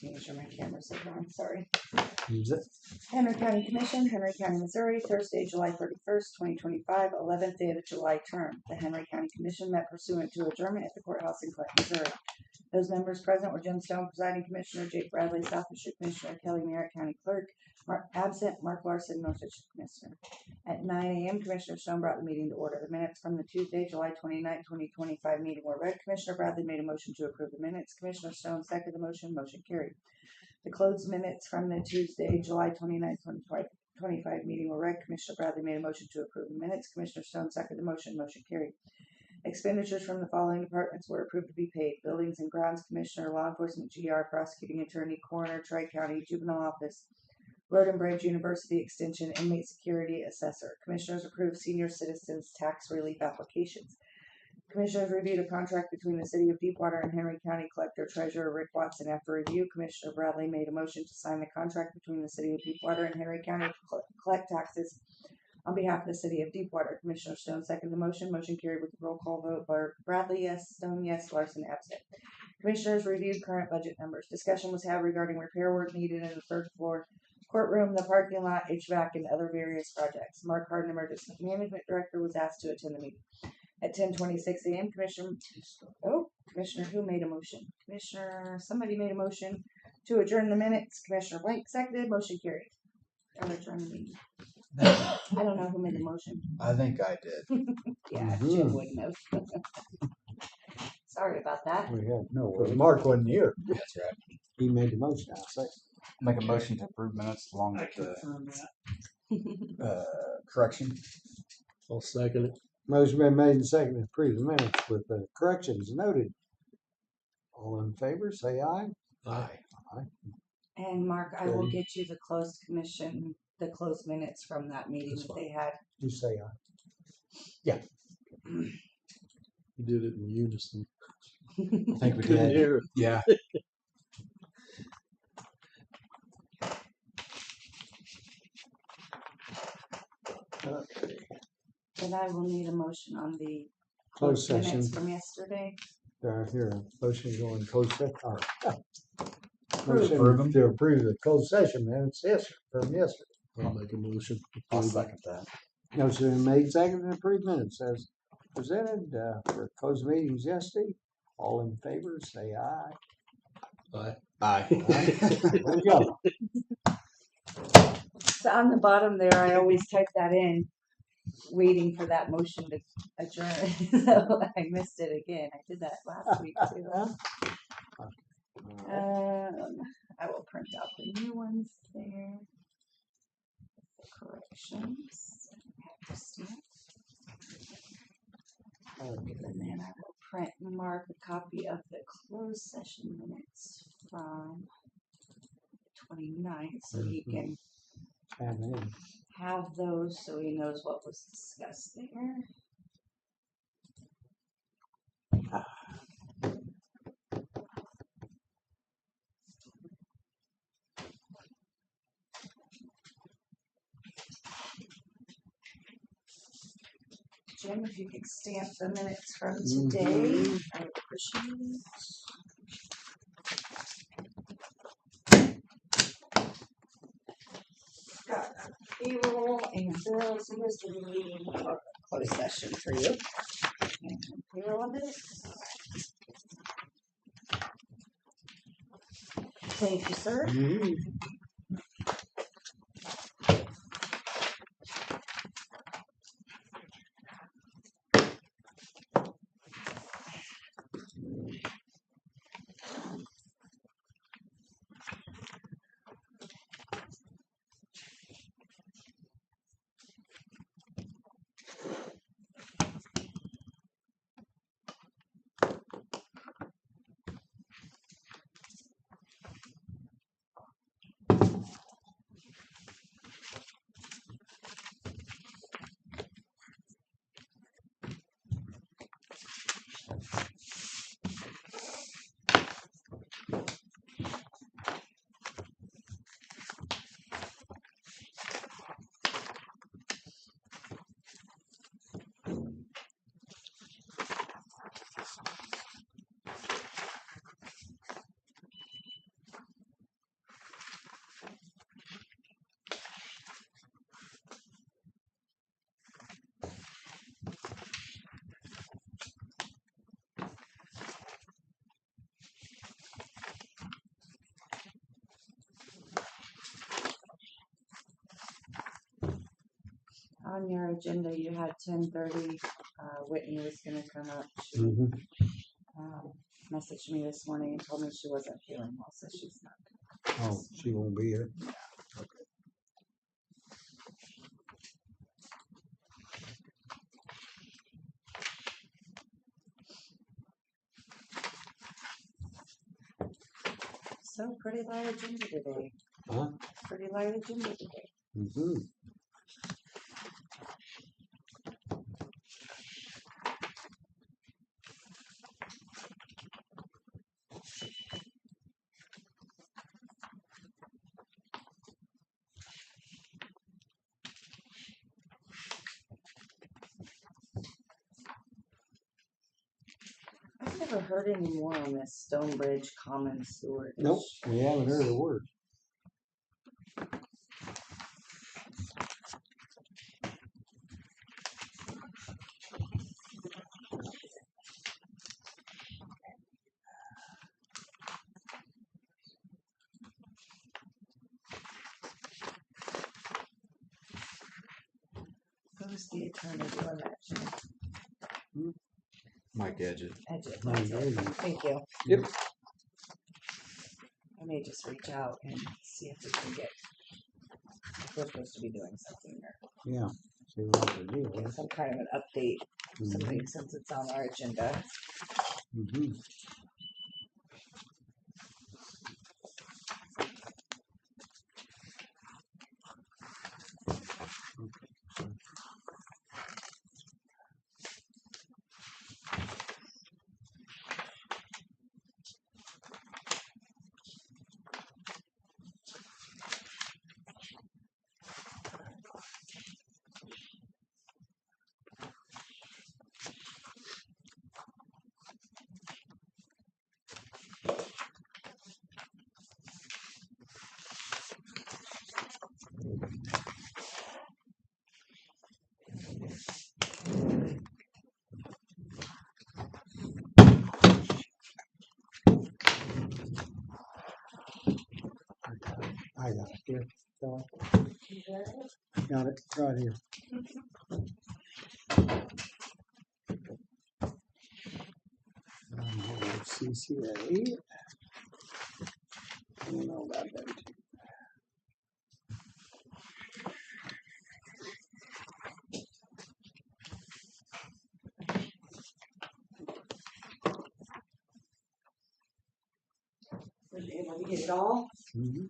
Making sure my camera's on, sorry. Use it. Henry County Commission, Henry County, Missouri, Thursday, July 31st, 2025, 11th day of the July term. The Henry County Commission met pursuant to adjournment at the courthouse in Clinton, Missouri. Those members present were Jim Stone, presiding commissioner, Jake Bradley, South District Commissioner, Kelly Merritt, County Clerk, absent, Mark Larson, North District Commissioner. At 9 a.m., Commissioner Stone brought the meeting to order. The minutes from the Tuesday, July 29, 2025 meeting were read. Commissioner Bradley made a motion to approve the minutes. Commissioner Stone seconded the motion. Motion carried. The closed minutes from the Tuesday, July 29, 2025 meeting were read. Commissioner Bradley made a motion to approve the minutes. Commissioner Stone seconded the motion. Motion carried. Expenditures from the following departments were approved to be paid. Buildings and Grounds Commissioner, Law Enforcement, GR, Prosecuting Attorney, Coroner, Tri-County, Juvenile Office, Road and Bridge, University Extension, Inmate Security, Assessor. Commissioners approved senior citizens tax relief applications. Commissioners reviewed a contract between the City of Deepwater and Henry County Collector Treasurer Rick Watson. After review, Commissioner Bradley made a motion to sign the contract between the City of Deepwater and Henry County to collect taxes on behalf of the City of Deepwater. Commissioner Stone seconded the motion. Motion carried with a roll call vote. Bradley, yes. Stone, yes. Larson, absent. Commissioners reviewed current budget numbers. Discussion was held regarding repair work needed in the third floor courtroom, the parking lot, HVAC, and other various projects. Mark Harden, Emergency Management Director, was asked to attend the meeting. At 10:26 a.m., Commissioner who made a motion? Somebody made a motion to adjourn the minutes. Commissioner White seconded. Motion carried. I'll adjourn the meeting. I don't know who made the motion. I think I did. Yeah, Jim wouldn't have. Sorry about that. We have No because worries. Mark wasn't here. That's right. He made the motion. I'll say. Make a motion to approve minutes along with the correction. I'll second it. Motion been made and seconded to approve the minutes with the corrections noted. All in favor, say aye. Aye. And Mark, I will get you the closed minutes from that meeting that they had. You say aye. Yeah. You did it in unison. I think we did. Yeah. Okay. And I will need a motion on the Closed session. minutes from yesterday. Here, motion to go in closed session. Approve Motion them. to approve the closed session minutes. Yes, from yesterday. I'll make a motion. I'll second that. Motion been made, seconded, and approved minutes as presented for closed meetings yesterday. All in favor, say aye. Aye. Aye. There you go. So on the bottom there, I always type that in, waiting for that motion to adjourn. So I missed it again. I did that last week too. I will print out the new ones there. The corrections. I have to stamp. And then I will print and mark a copy of the closed session minutes from the 29th so he can And have those so he knows what was discussed there. Jim, if you could stamp the minutes from today, I would appreciate it. Got payroll and bills, and this will be a closed session for you. And payroll and bills. Thank you, sir. On your agenda, you had 10:30, Whitney was gonna come up. She, Mhm. messaged me this morning and told me she wasn't feeling well, so she's not. Oh, she won't be here. So pretty light agenda today. Huh? Pretty light agenda today. Mm-hmm. I've never heard any more on this Stonebridge Common Sewer. Nope, we haven't heard a word. Who's the attorney doing that? Jim? Mike Edgett. Edgett, Oh, that's it. yeah. Thank you. Yep. I may just reach out and see if we can get, if we're supposed to be doing something or Yeah. See what the deal get is. some kind of an update, something since it's on our agenda. Mm-hmm. I got it here. So, got it right here. CCA. I don't know about that. Was you able to get it all? Mm-hmm.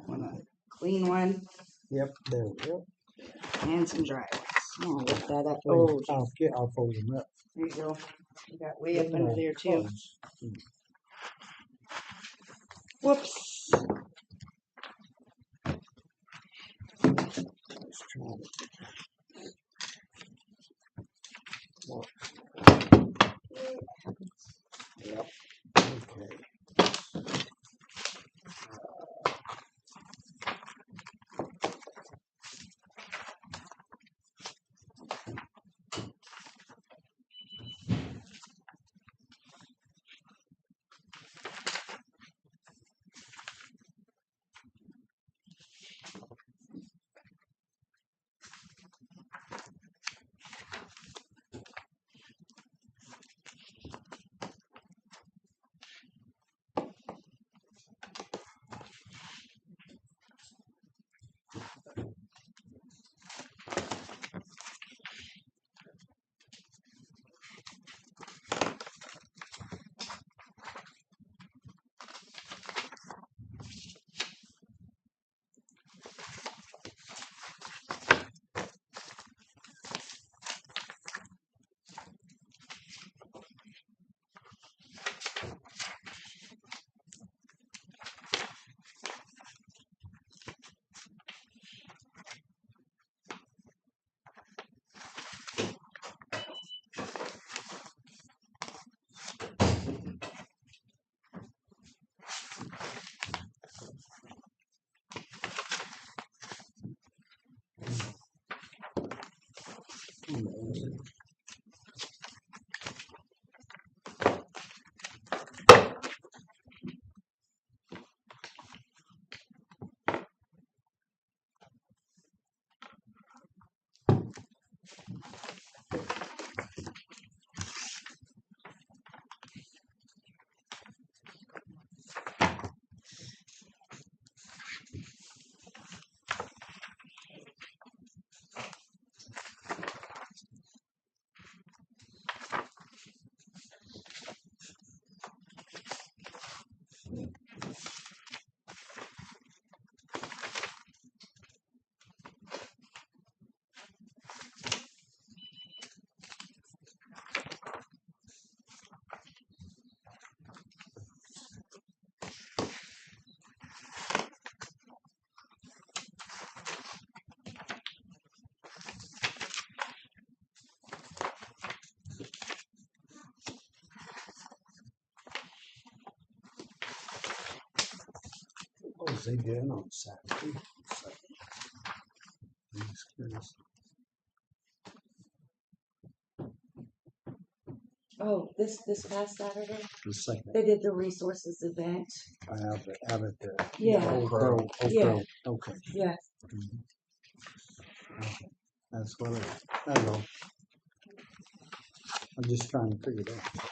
Want a clean one Yep, there we go. and some dry ones. I'll lift that up. Wait, Oh, I'll fold them up. there you go. You got way up under there too. Whoops. Let's try it. Yep. Okay. What was they doing on Saturday? I'm just curious. Oh, this past Saturday, The second, they did the resources event. out at the Yeah. Old Crow. Old Yeah. Crow. Okay. Yeah. Okay. That's what I know. I'm just trying to figure it out.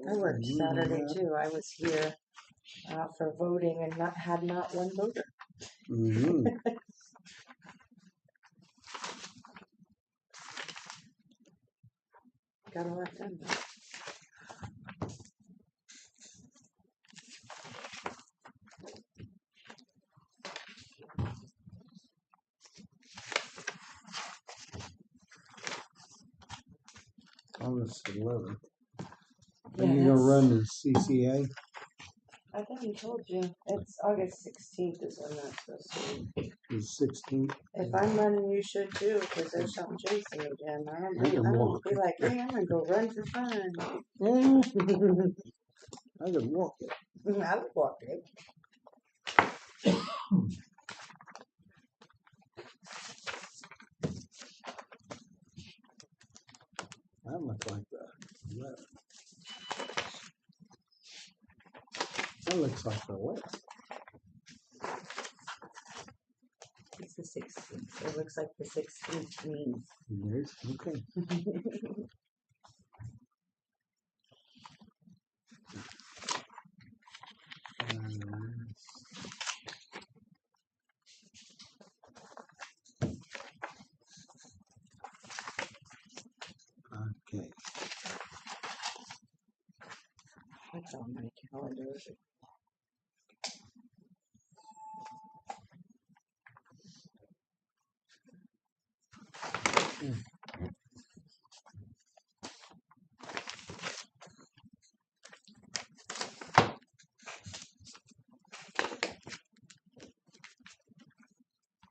I worked Saturday too. I was here for voting and had not one voter. Mm-hmm. Got a lot done. August 11th. Yeah, Are you gonna that's- run the CCA? I thought he told you. It's August 16th is when that's supposed to be. The 16th. If I'm running, you should too, because there's something chasing me, Jen. I I can don't walk. be like, hey, I'm gonna go run for fun. I could walk it. I would walk it. That looks like the 11th. That looks like the 11th. It's the 16th. It looks like the 16th means. Yes, okay. Okay. That's on my calendar.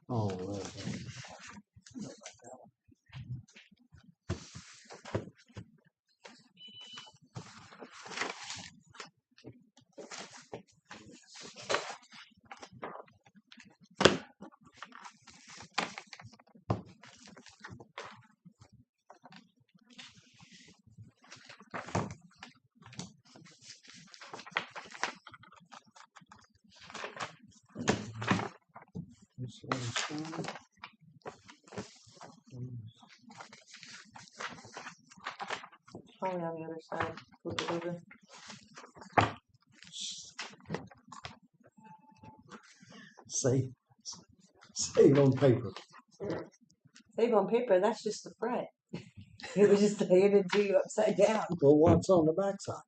Oh, this one's fine. Probably on the other side. Flip it over. Save on paper. Save on paper, that's just the front. It was just handed to you upside down. Well, what's on the backside?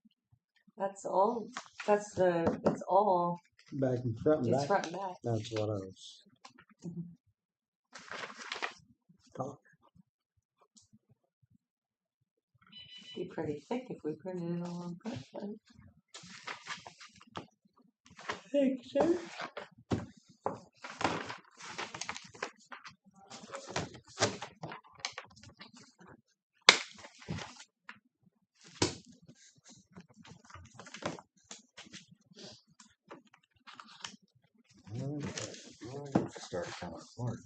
That's all. It's all. Back and front and It's back. front and back. That's what I was. Talking. Be pretty thick if we printed it all on front. Right? Thanks, sir. Start kind of hard.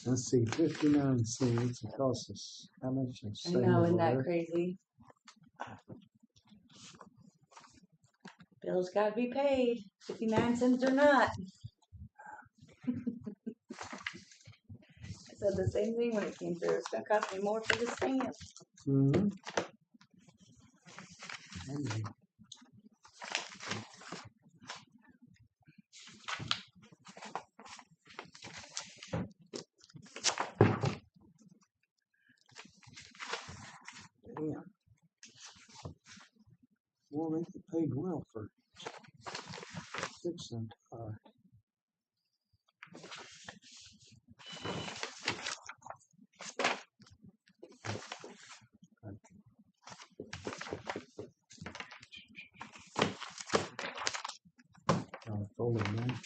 Let's see, 59 cents. It costs us how much? The I same know, as isn't that water? crazy? Bills gotta be paid, 59 cents or not. I said the same thing when it came through. It's gonna cost me more for the stamp. Mm-hmm. Damn. Well, they get paid well for fixing car. Fully, man.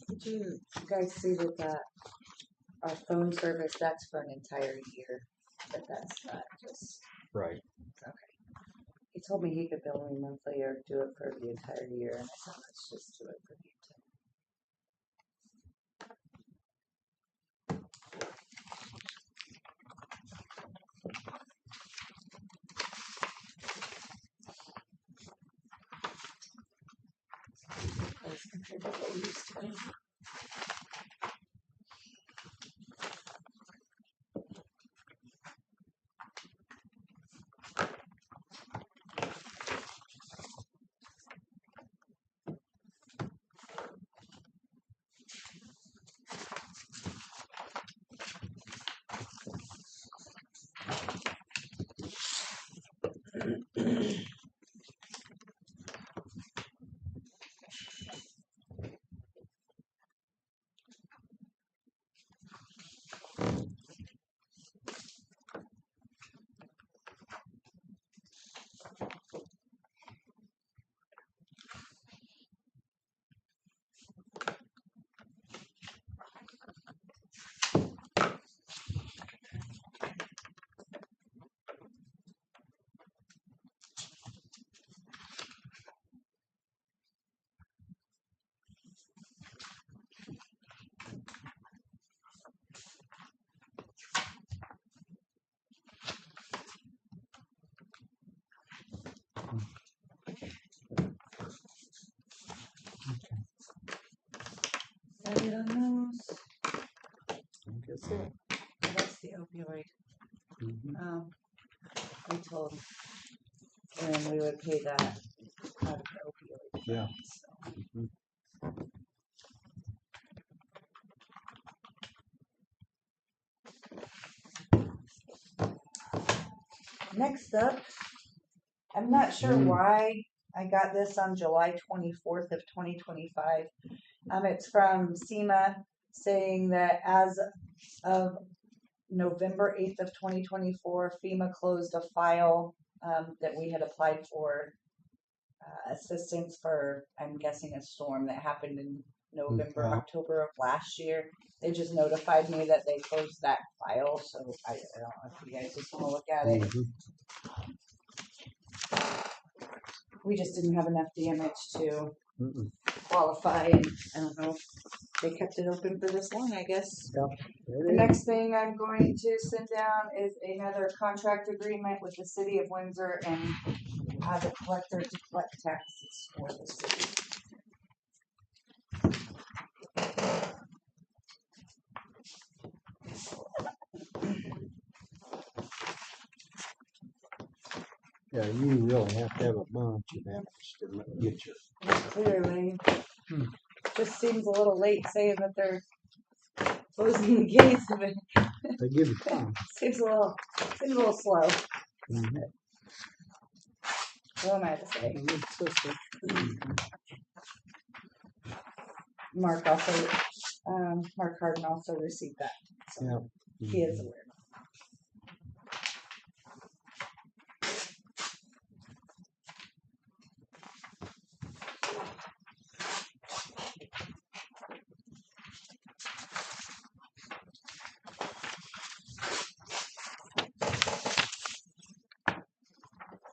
Did you guys see that our phone service, that's for an entire year? That's not just, Right. okay. He told me he could bill me monthly or do it for the entire year, and I thought, let's just do it for the entire. As compared to what we used to pay. Is that it on those? I guess so. Oh, that's the opioid. Mhm. We told him. And then we would pay that out of the opioid. Yeah. So. Mhm. Next up, I'm not sure Mm. why I got this on July 24th of 2025. It's from SEMA saying that as of November 8th of 2024, FEMA closed a file that we had applied for assistance for, I'm guessing, a storm that happened in November, Yeah. October of last year. They just notified me that they closed that file, so I don't know if you guys just want to look at it. Mhm. We just didn't have enough damage to Mm-mm. qualify, and I don't know. They kept it open for this long, I guess. Yep. The It is. next thing I'm going to send down is another contract agreement with the city of Windsor and the collector to collect taxes for the city. Yeah, you really have to have a bunch of damage to get your. Clearly, Hmm. just seems a little late saying that they're closing the gates, but They give you time. seems a little slow. Mhm. What am I to say? And it's just a- Mark also, Mark Harden also received that, so Yeah. he is aware.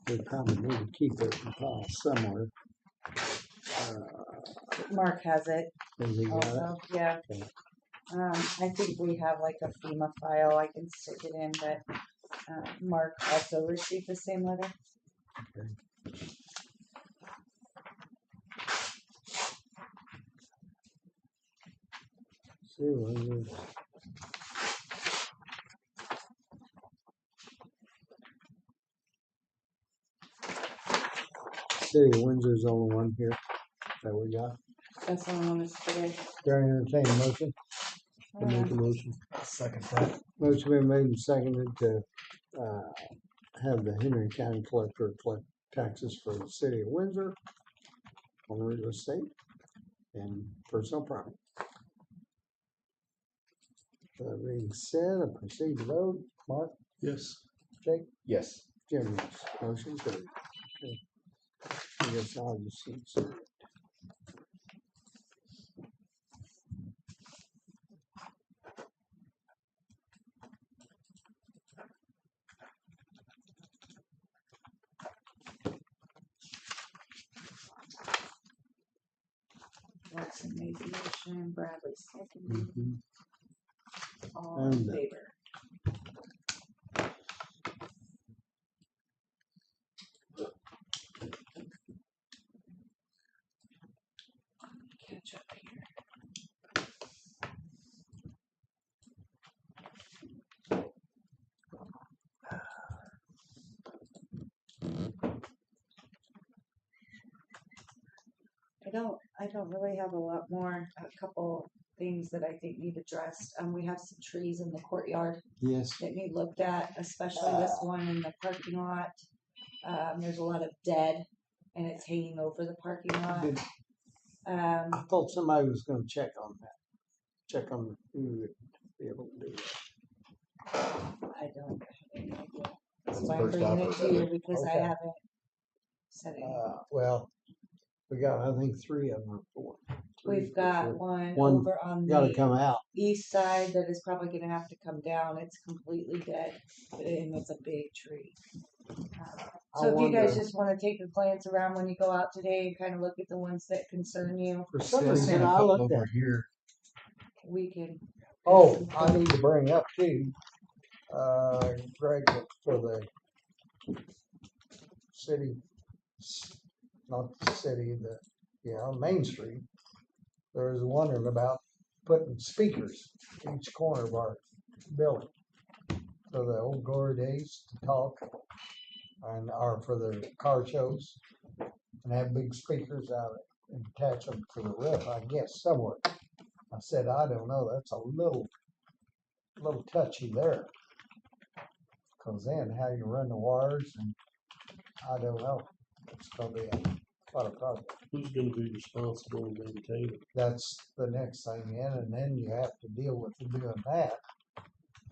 They probably need to keep it in file somewhere. Mark has it Has he got it? also, yeah. Okay. I think we have like a FEMA file I can stick it in, but Mark also received the same letter. See, well, City of Windsor's the only one here that we got. That's the one that's today. During entertaining motion. To make a motion. Second that. Motion been made and seconded to have the Henry County Collector collect taxes for the city of Windsor on real estate and personal property. That being said, I proceed to vote. Mark, Yes. Jake, Yes. Jim, yes. Motion carried. Okay. I guess I'll just insert it. Jackson made the motion, Bradley seconded, Mhm. all in And, favor. Catch up here. I don't really have a lot more, a couple things that I think need addressed. We have some trees in the courtyard Yes. that need looked at, especially this one in the parking lot. There's a lot of dead and it's hanging over the parking lot. Did- I thought somebody was gonna check on that. Check on who would be able to do that. I don't have any idea. That's So the I'm first bringing it offer, to you isn't because I Okay. haven't said anything. Well, we got, I think, 3 of them or 4. We've got one One over on Gotta the come out. east side that is probably gonna have to come down. It's completely dead and it's a big tree. I So if you guys wonder- just wanna take a glance around when you go out today and kind of look at the ones that concern you, For some See, I seen reason, a I couple looked over at. here. we can. Oh, I need to bring up too. Greg, for the city, not the city, on Main Street. There was wondering about putting speakers in each corner of our building for the old glory days to talk or for the car shows and have big speakers out and attach them to the roof, I guess, somewhere. I said, I don't know, that's a little touchy there. Cause then how you run the wires and I don't know. It's gonna be a lot of problems. Who's gonna be responsible to maintain it? That's the next thing in, and then you have to deal with doing that.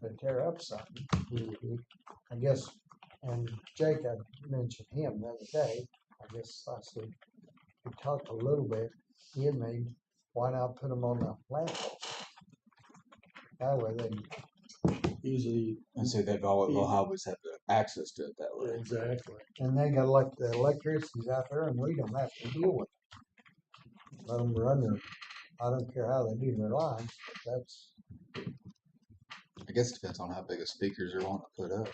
To tear up something, I guess, and Jake, I mentioned him the other day, I guess last week. We talked a little bit, he had made, why not put them on the lamppost? That way Easily, I say they'll always have the access to it that way. exactly. and they got like the electricity's out there and we don't have to deal with it. Let them run their, I don't care how they do their lines, but that's, I guess it depends on how big of speakers you're wanting to put up.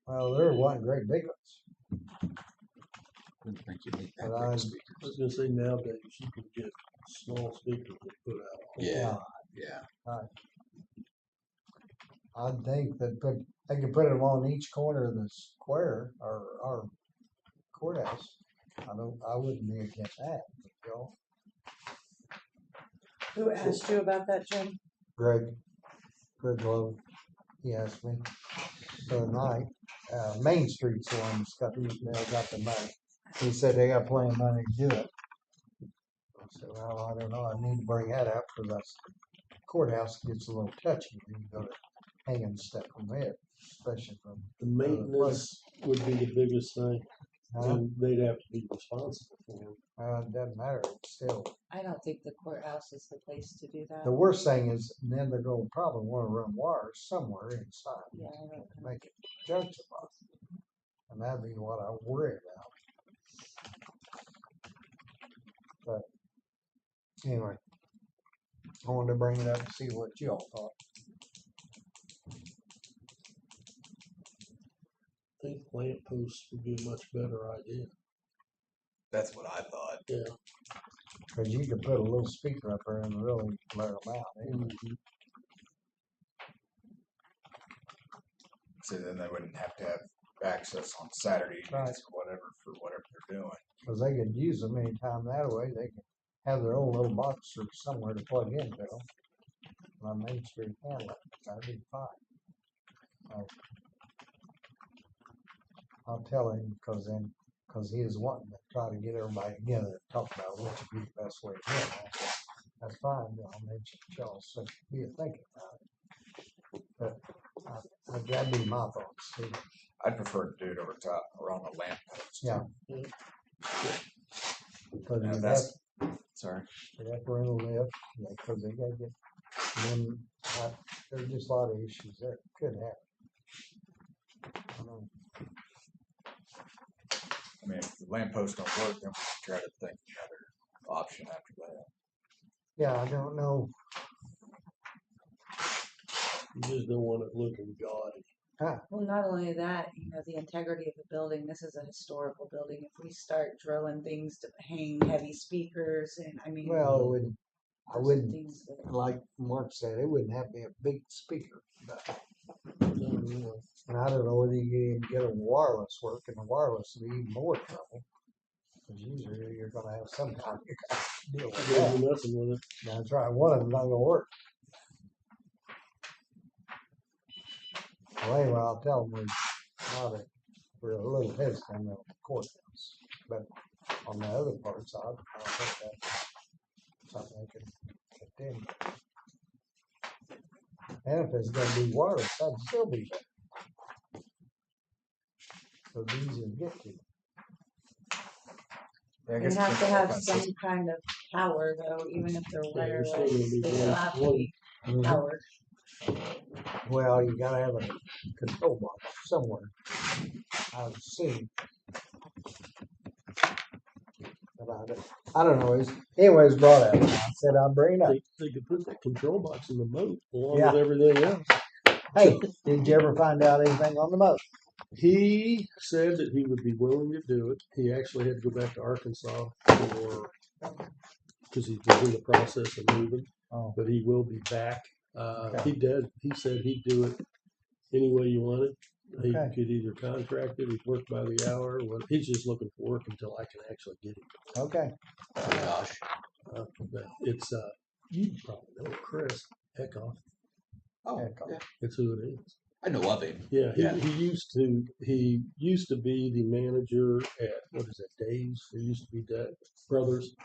well, they're one great big ones. I didn't think you need that But big I- of speakers. I was gonna say nowadays you can get small speakers that put out. Yeah, yeah. I'd think that they could put them on each corner of the square or our courthouse. I wouldn't be against that, but Joe. Who asked you about that, Jim? Greg Lowe, he asked me the other night. Main Street's the one that's got the money. He said they got plenty of money to do it. I said, well, I don't know. I need to bring that up because the courthouse gets a little touchy when you go to hanging stuff on it, especially from. The maintenance would be the biggest thing, and they'd have to be responsible for it. It doesn't matter. It's still, I don't think the courthouse is the place to do that. the worst thing is, then they're going to probably want to run wires somewhere inside Yeah, I don't to make it junctified. And that'd be what I worry about. But anyway, I wanted to bring it up and see what y'all thought. I think lamp posts would be a much better idea. That's what I thought. Yeah. Because you could put a little speaker up there and really blare them out. Anyway. So then they wouldn't have to have access on Saturday evenings Right. or whatever for whatever they're doing. Because they could use them anytime that way. They could have their own little box or somewhere to plug into them. On Main Street Hamlet, that'd be fine. I'll tell him because he is wanting to try to get everybody together and talk about what would be the best way to do it. That's fine. I'll mention Charles, so be thinking about it. But that'd be my thoughts too. I'd prefer to do it over top or on the lamp post. Yeah. Because Now you that's, sorry. have to run a lift, because they gotta get, and then, there's just a lot of issues that could happen. I don't know. I mean, if the lamp post don't work, then we can try to think another option after that. Yeah, I don't know. You just don't want it looking gaudy. Well, not only that, the integrity of the building, this is a historical building. If we start drilling things to hang heavy speakers and, Well, I there's some wouldn't, things that- like Mark said, it wouldn't have to be a big speaker. No, And I don't know whether you can get a wireless work, and the wireless would be even more trouble. Because usually you're gonna have some kind of deal with you that. do nothing with it. That's right, one of them's not gonna work. Well, anyway, I'll tell them we're a little hesitant on the courthouse, but on the other parts, I don't think that's something they can continue. And if it's gonna be wireless, that'd still be better. So it's easy to get to. Yeah, I They guess it have to depends have on some kind of power though, even if they're Yeah, there's still gonna wireless, be they still have to be Mhm. powered. Well, you gotta have a control box somewhere. I've seen. But I don't know. Anyways, brought up. I said I'd bring it up. They could put that control box in the moat along Yeah. with everything else. Hey, did you ever find out anything on the moat? He said that he would be willing to do it. He actually had to go back to Arkansas because he was in the process of moving. Oh, but he will be back. Okay. He said he'd do it any way you want it. He Okay. could either contract it, he'd work by the hour, or he's just looking for work until I can actually get him. okay. Gosh. But it's, you probably know Chris Eckhoff. Oh, Yeah. yeah. It's who it is. I know of him. Yeah, Yeah. he used to be the manager at, what is it, Dave's? It used to be Brothers.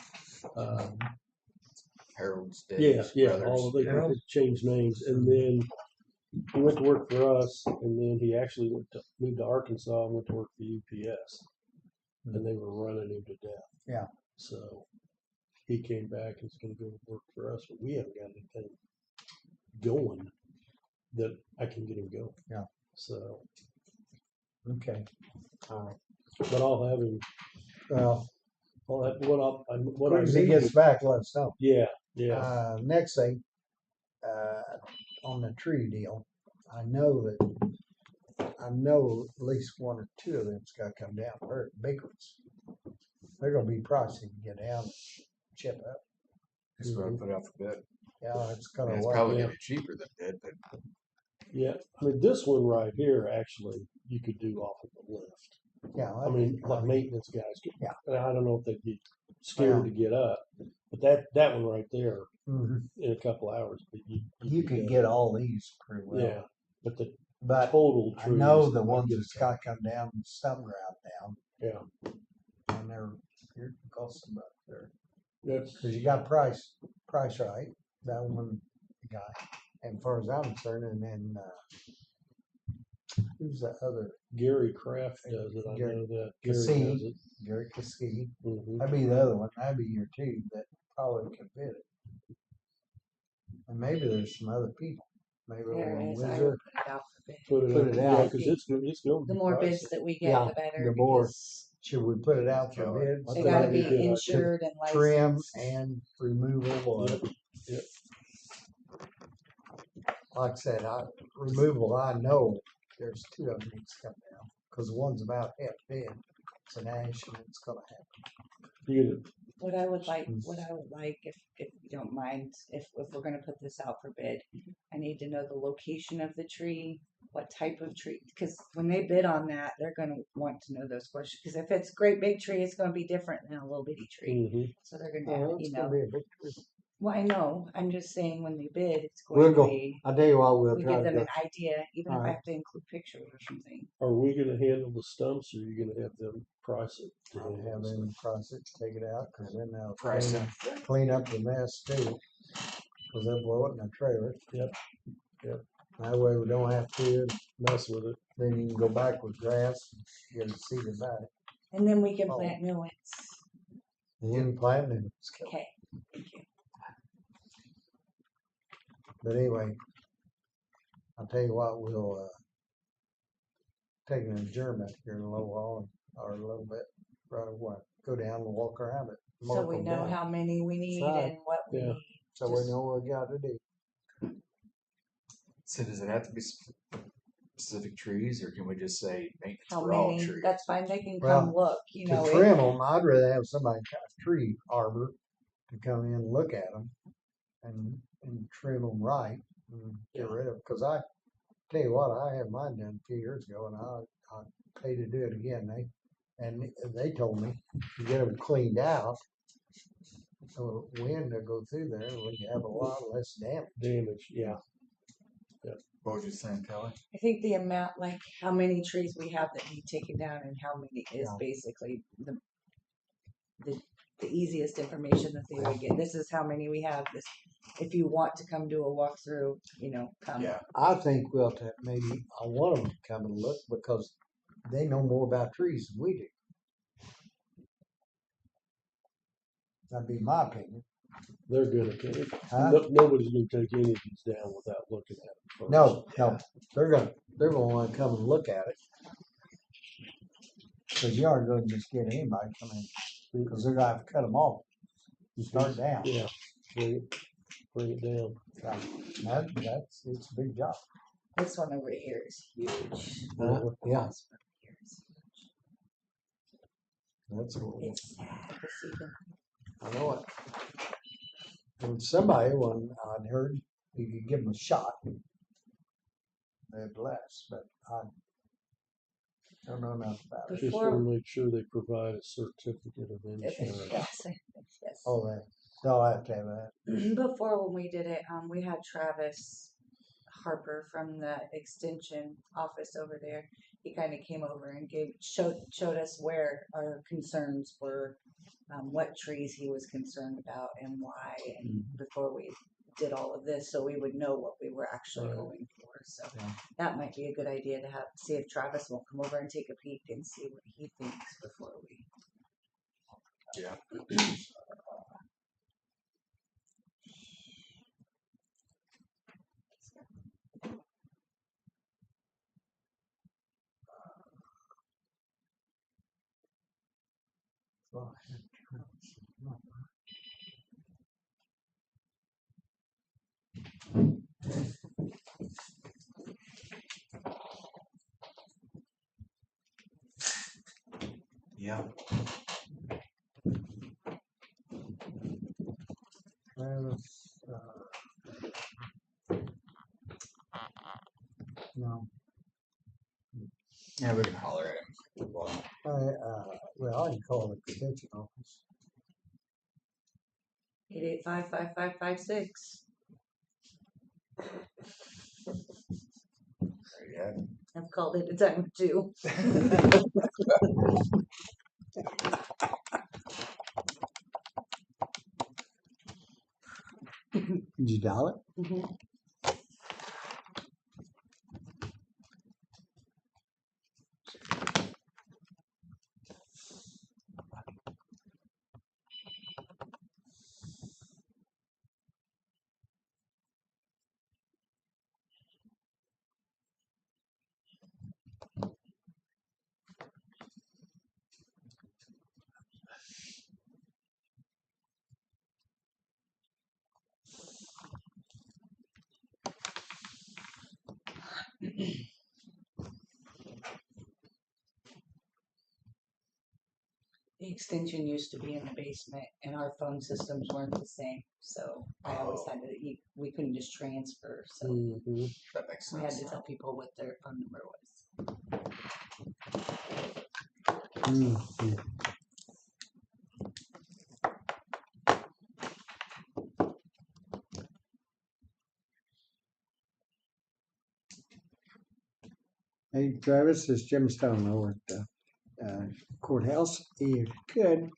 Harold's Yeah, Days yeah, Brothers. all of it. Yeah. They changed names, and then he went to work for us, and then he actually moved to Arkansas and went to work for UPS, and they were running him to death. Yeah. So he came back and is going to go work for us, but we haven't got anything going that I can get him going. Yeah. So, Okay. All right. but I'll have him. Well, What I when he need gets is- back, let us know. Yeah, yeah. Next thing, on the tree deal, I know at least one or two of them's gotta come down. They're big ones. They're gonna be pricey to get down, and chip up. Just go ahead and put it out for bid. Yeah, it's I gonna mean, it's work. probably yeah. gonna be cheaper than bid, but Yeah, I mean, this one right here, actually, you could do off of the lift. Yeah, I mean, like maintenance guys could. Yeah. And I don't know if they'd be scared to get up, but that one right there, mhm. in a couple hours, but You can get all these pretty well. Yeah, but the But total I trees. know the might ones get that's a- gotta come down, some ground down, Yeah, and you're costing about there. that's, Cause you got price right, that one guy, and as far as I'm concerned, and then, who's the other, Gary Kraft does it, I Gary know that. Cassini. Gary does it. Gary Kaski, Mhm. that'd be the other one, that'd be your two that probably could fit it. And maybe there's some other people, maybe There over in is, I Windsor, will put it out for bid. Put it Put out, it yeah, out. cause it's going to The be more pricey. bids that we get, Yeah, the better. the more because should we put it out for Yeah, bids? I They think gotta that'd be be a good idea. insured and Trim licensed. and removal, Yep, yep. like I said, removal, I know there's two of them needs to come down, cause the one's about half big, it's an ash and it's gonna happen. You get it. What I would like, if you don't mind, if we're gonna put this out for bid, I need to know the location of the tree, what type of tree, because when they bid on that, they're gonna want to know those questions. Because if it's a great big tree, it's gonna be different than a little bitty tree. Mhm. So they're gonna, Oh, it's you gonna know. be a big tree. Well, I know. I'm just saying when they bid, it's We'll going to go, be. I'll tell you what, we'll We try give to them go. an idea, even if I Alright. have to include pictures or something. Are we gonna handle the stumps, or are you gonna have them price it? I'll have them process, take it out, cause then they'll price clean, them. clean up the mess too. Cause they'll blow it in a trailer. Yep, yep. That way we don't have to, Mess with it. then you can go back with grass, get a seed of that. And then we can Oh. plant new ones. Then plant it. Okay, thank you. But anyway, I'll tell you what, we'll, take an adjournment here in a little while, or a little bit, rather what, go down and walk around it. So mark we them know down, how many we need right. and what we Yeah. need. So we just- know what we got to do. So does it have to be specific trees, or can we just say maintenance How for all many, trees? that's fine, they can Well, come look, you To know. trim them, I'd rather have somebody cut a tree arbor to come in and look at them and trim them right and get rid of, cause I tell you what, I had mine done a few years ago and I paid to do it again. They told me to get them cleaned out, so wind to go through there, and we have a lot less damage. Damage, yeah. What was you saying, Kelly? I think the amount, like how many trees we have that need taken down and how many is Yeah. basically the easiest information that they would get. This is how many we have. This, if you want to come do a walkthrough, you know, come. Yeah. I think we'll maybe, I want them to come and look because they know more about trees than we do. That'd be my opinion. They're good at it. Huh? Nobody's gonna take any of these down without looking at them first. No, they're gonna wanna come and look at it. Cause you aren't gonna just get anybody to come in, cause they're gonna have to cut them off, and start down. Yeah, bring it down. It's a big job. This one over here is huge. Yeah, This one here is huge. that's cool. It's sad to see them. I know it. And somebody, when I'd heard, you could give them a shot. They'd less, but I don't know enough about it. Just want to make sure they provide a certificate of Yes, insurance. yes. Oh, they'll have to have that. Before when we did it, we had Travis Harper from the extension office over there. He kind of came over and showed us where our concerns were, what trees he was concerned about and why, and before we did all of this, so we would know what we were actually Right. going for. So Yeah. that might be a good idea to see if Travis won't come over and take a peek and see what he thinks before we. Yeah. Yeah. Travis, no, Yeah, we can holler at him. well, I can call the extension office. 885-5556. There you have it. I've called it a time or two. Did you dial it? Mhm. The extension used to be in the basement, and our phone systems weren't the same. So I always had to. We couldn't just transfer, so Mm-hmm. That makes we had sense. to tell people what their phone number was. Mm-hmm. Hey, Travis, it's Jim Stone over at the courthouse. If you could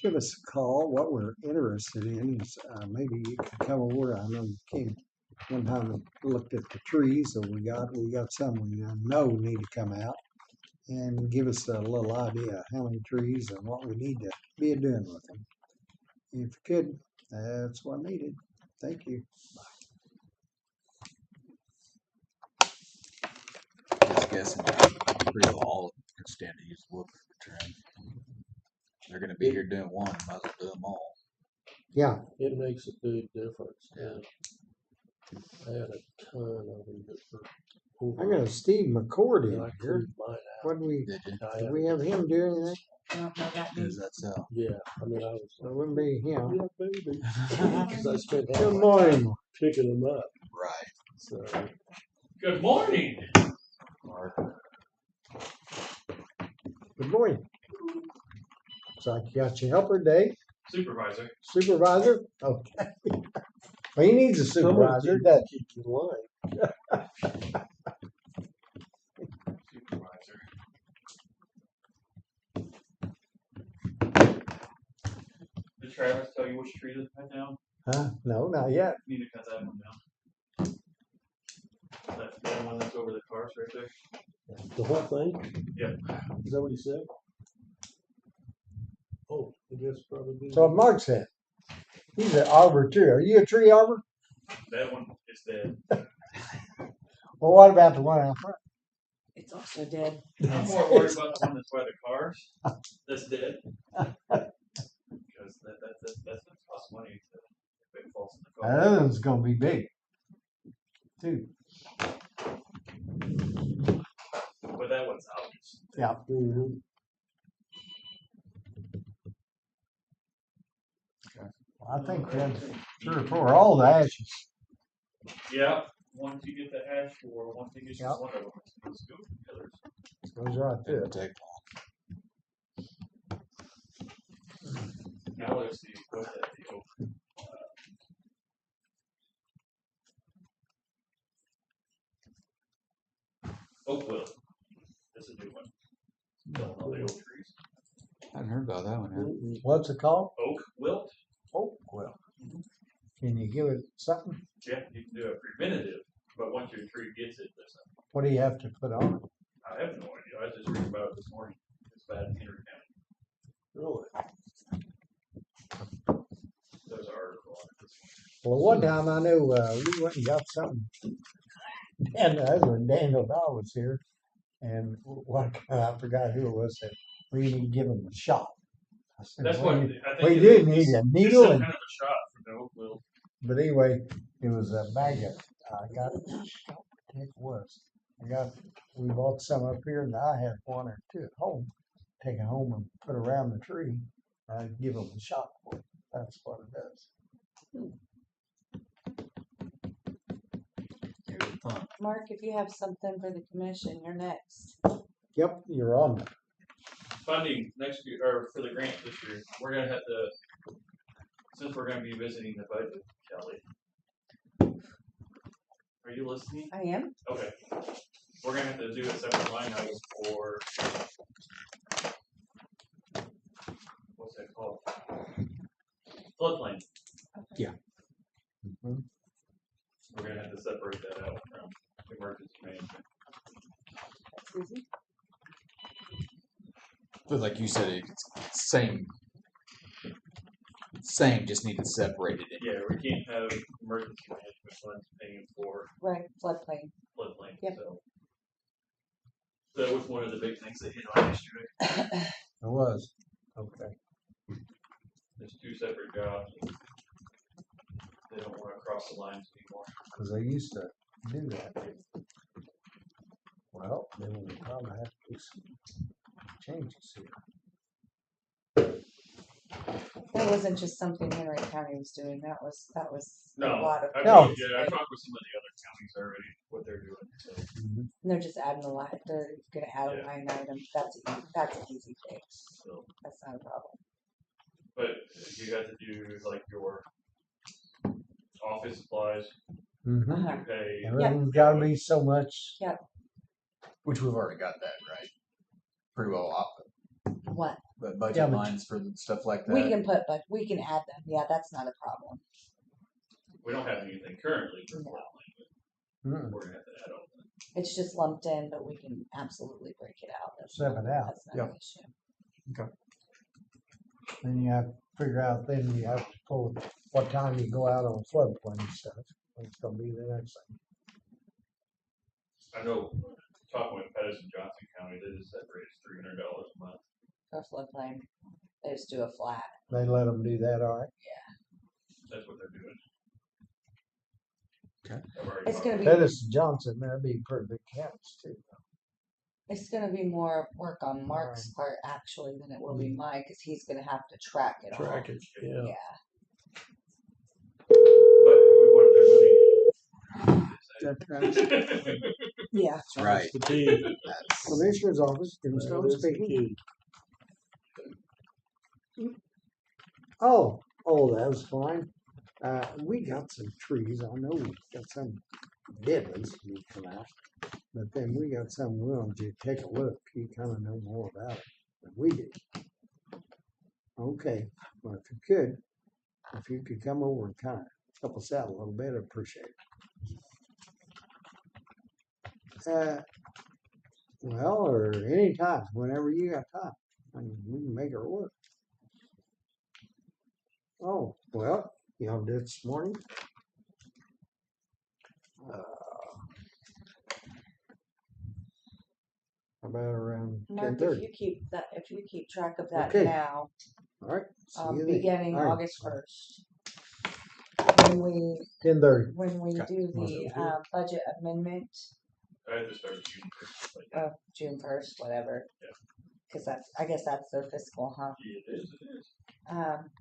give us a call, what we're interested in is maybe you could come over. I know you came one time and looked at the trees that we got some we know need to come out and give us a little idea of how many trees and what we need to be doing with them. If you could, that's what needed. Thank you. Just guessing, pretty well all of them can stand to use wood for the trim. They're gonna be here doing one, might as well do them all. Yeah, It makes a big difference. Yeah. I had a ton of them that were I over. got a Steve McCord and in I here. cleaned mine out. What do we? Did you? I Do had- we have him do anything? I don't know that Who name. does that sell? Yeah, I mean, I was It wouldn't be him. yeah, baby. Because I spent half Good my morning. time picking them up. Right. So Good morning. Mark. Good morning. So I got your helper, Dave, Supervisor. supervisor. Okay. Well, he needs a supervisor. That keep you in line. Supervisor. Did Travis tell you which tree to cut down? no, not yet. You need to cut that one down. That's the one that's over the cars right there. The whole thing? Yeah. Is that what he said? Oh, I guess probably. So what Mark said. He's an arbor too. Are you a tree arbor? That one is dead. Well, what about the one out front? It's also dead. I'm more worried about the one that's by the cars. That's dead. Because that's gonna cost money to, if it falls in the That car. other one's gonna be big, too. But that one's out. Yeah. Mhm. I think we had 3 or 4, all the ashes. Yeah, once you get the ash or once you get Yep. just one of them, let's go together. Goes right there. Didn't take Now let's see what that deal. Oak Wilt. This is a new one. Don't know the oak trees. I hadn't heard about that one yet. What's it called? Oak Wilt. Oh, well. Can you give it something? Yeah, you can do a preventative, but once your tree gets it, there's nothing. What do you have to put on it? I have no idea. I just read about it this morning. It's bad in Henry County. Really? There's an article on it this Well, one time I knew we went and got something. And the husband, Daniel Dow, was here. And I forgot who it was, said, we need to give him a shot. I said, That's "Well, what you-" I think. we it did is. need a Just needle some and, kind of a shot for the Oak Wilt. but anyway, it was a bag of, I got, what the heck it was. We bought some up here and I had 1 or 2 at home. Take it home and put around the tree. I give them a shot for it. That's what it does. Mark, if you have something for the commission, you're next. Yep, you're on. Funding next year, or for the grant this year, we're gonna have to, since we're gonna be visiting the budget, Kelly. Are you listening? I am. Okay. We're gonna have to do a separate line item for, what's that called? Floodplain. Mhm. We're gonna have to separate that out from emergency management. That's easy. But like you said, it's same, just need to separate it. Yeah, we can't have emergency management funds paying for Right, floodplain. floodplain, Yep. so. That was one of the big things they hit on yesterday. It was. Okay. There's 2 separate jobs. They don't wanna cross the lines anymore. Because they used to do that. Well, then we probably have to do some changes here. That wasn't just something Henry County was doing. That was a No, lot of. I No. talked, yeah, I talked with some of the other counties already, what they're doing, so. And they're just adding a line. They're gonna add a Yeah. line item. That's an easy fix. So, That's not a problem. but you got to do like your office supplies, Mm-hmm. Uh-huh. you pay. Everything's gotta be so much. Which we've already got that, right? Pretty well off, What? but budget Yeah, but- lines for stuff like that. We can put, but we can add them. Yeah, that's not a problem. We don't have anything currently for No. floodplain, Mm. but we're gonna have to add on. It's just lumped in, but we can absolutely break it out. Seven out. That's not an issue. Then you have to figure out, then you have to pull what time you go out on floodplain stuff. It's gonna be the next thing. I know, talking with Pettis in Johnson County, they just separated $300 a month. For floodplain, they just do a flat. They let them do that, all right? That's what they're doing. Okay. I've already It's talked gonna be, Pettis and Johnson, that'd be pretty big counts too. it's gonna be more work on Mark's part actually than it will be mine, because he's gonna have to track it all. Track it, yeah. Yeah. But we wanted their money. Yeah. That's right. That's the key. That's, Commissioner's office, That Tombstone is the speaking. key. Oh, that was fine. We got some trees. I know we got some dead ones need to come out. But then we got some we want you to take a look. You kind of know more about it than we do. Okay, well, if you could come over and kind of help us out a little bit, I'd appreciate it. Well, or anytime, whenever you got time. I mean, we can make it work. Oh, well, this morning. About around Mark, 10:30. if you keep track of that Okay. now, All right. See you then. beginning All right. August 1st. When 10:30. we Okay. do the budget amendment I had to start June 1st. Like, of June 1st, whatever. Yeah. Because I guess that's their fiscal, huh? it is.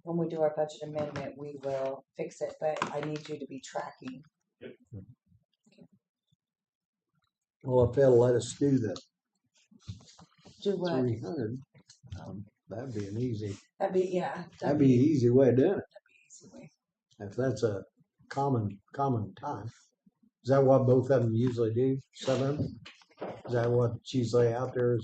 when we do our budget amendment, we will fix it, but I need you to be tracking. Well, if they'll let us do the Do what? 300, that'd be an easy, That'd be, yeah. that'd be an easy way of doing it. easy way. If that's a common time. Is that what both of them usually do? 7? Is that what's usually out there?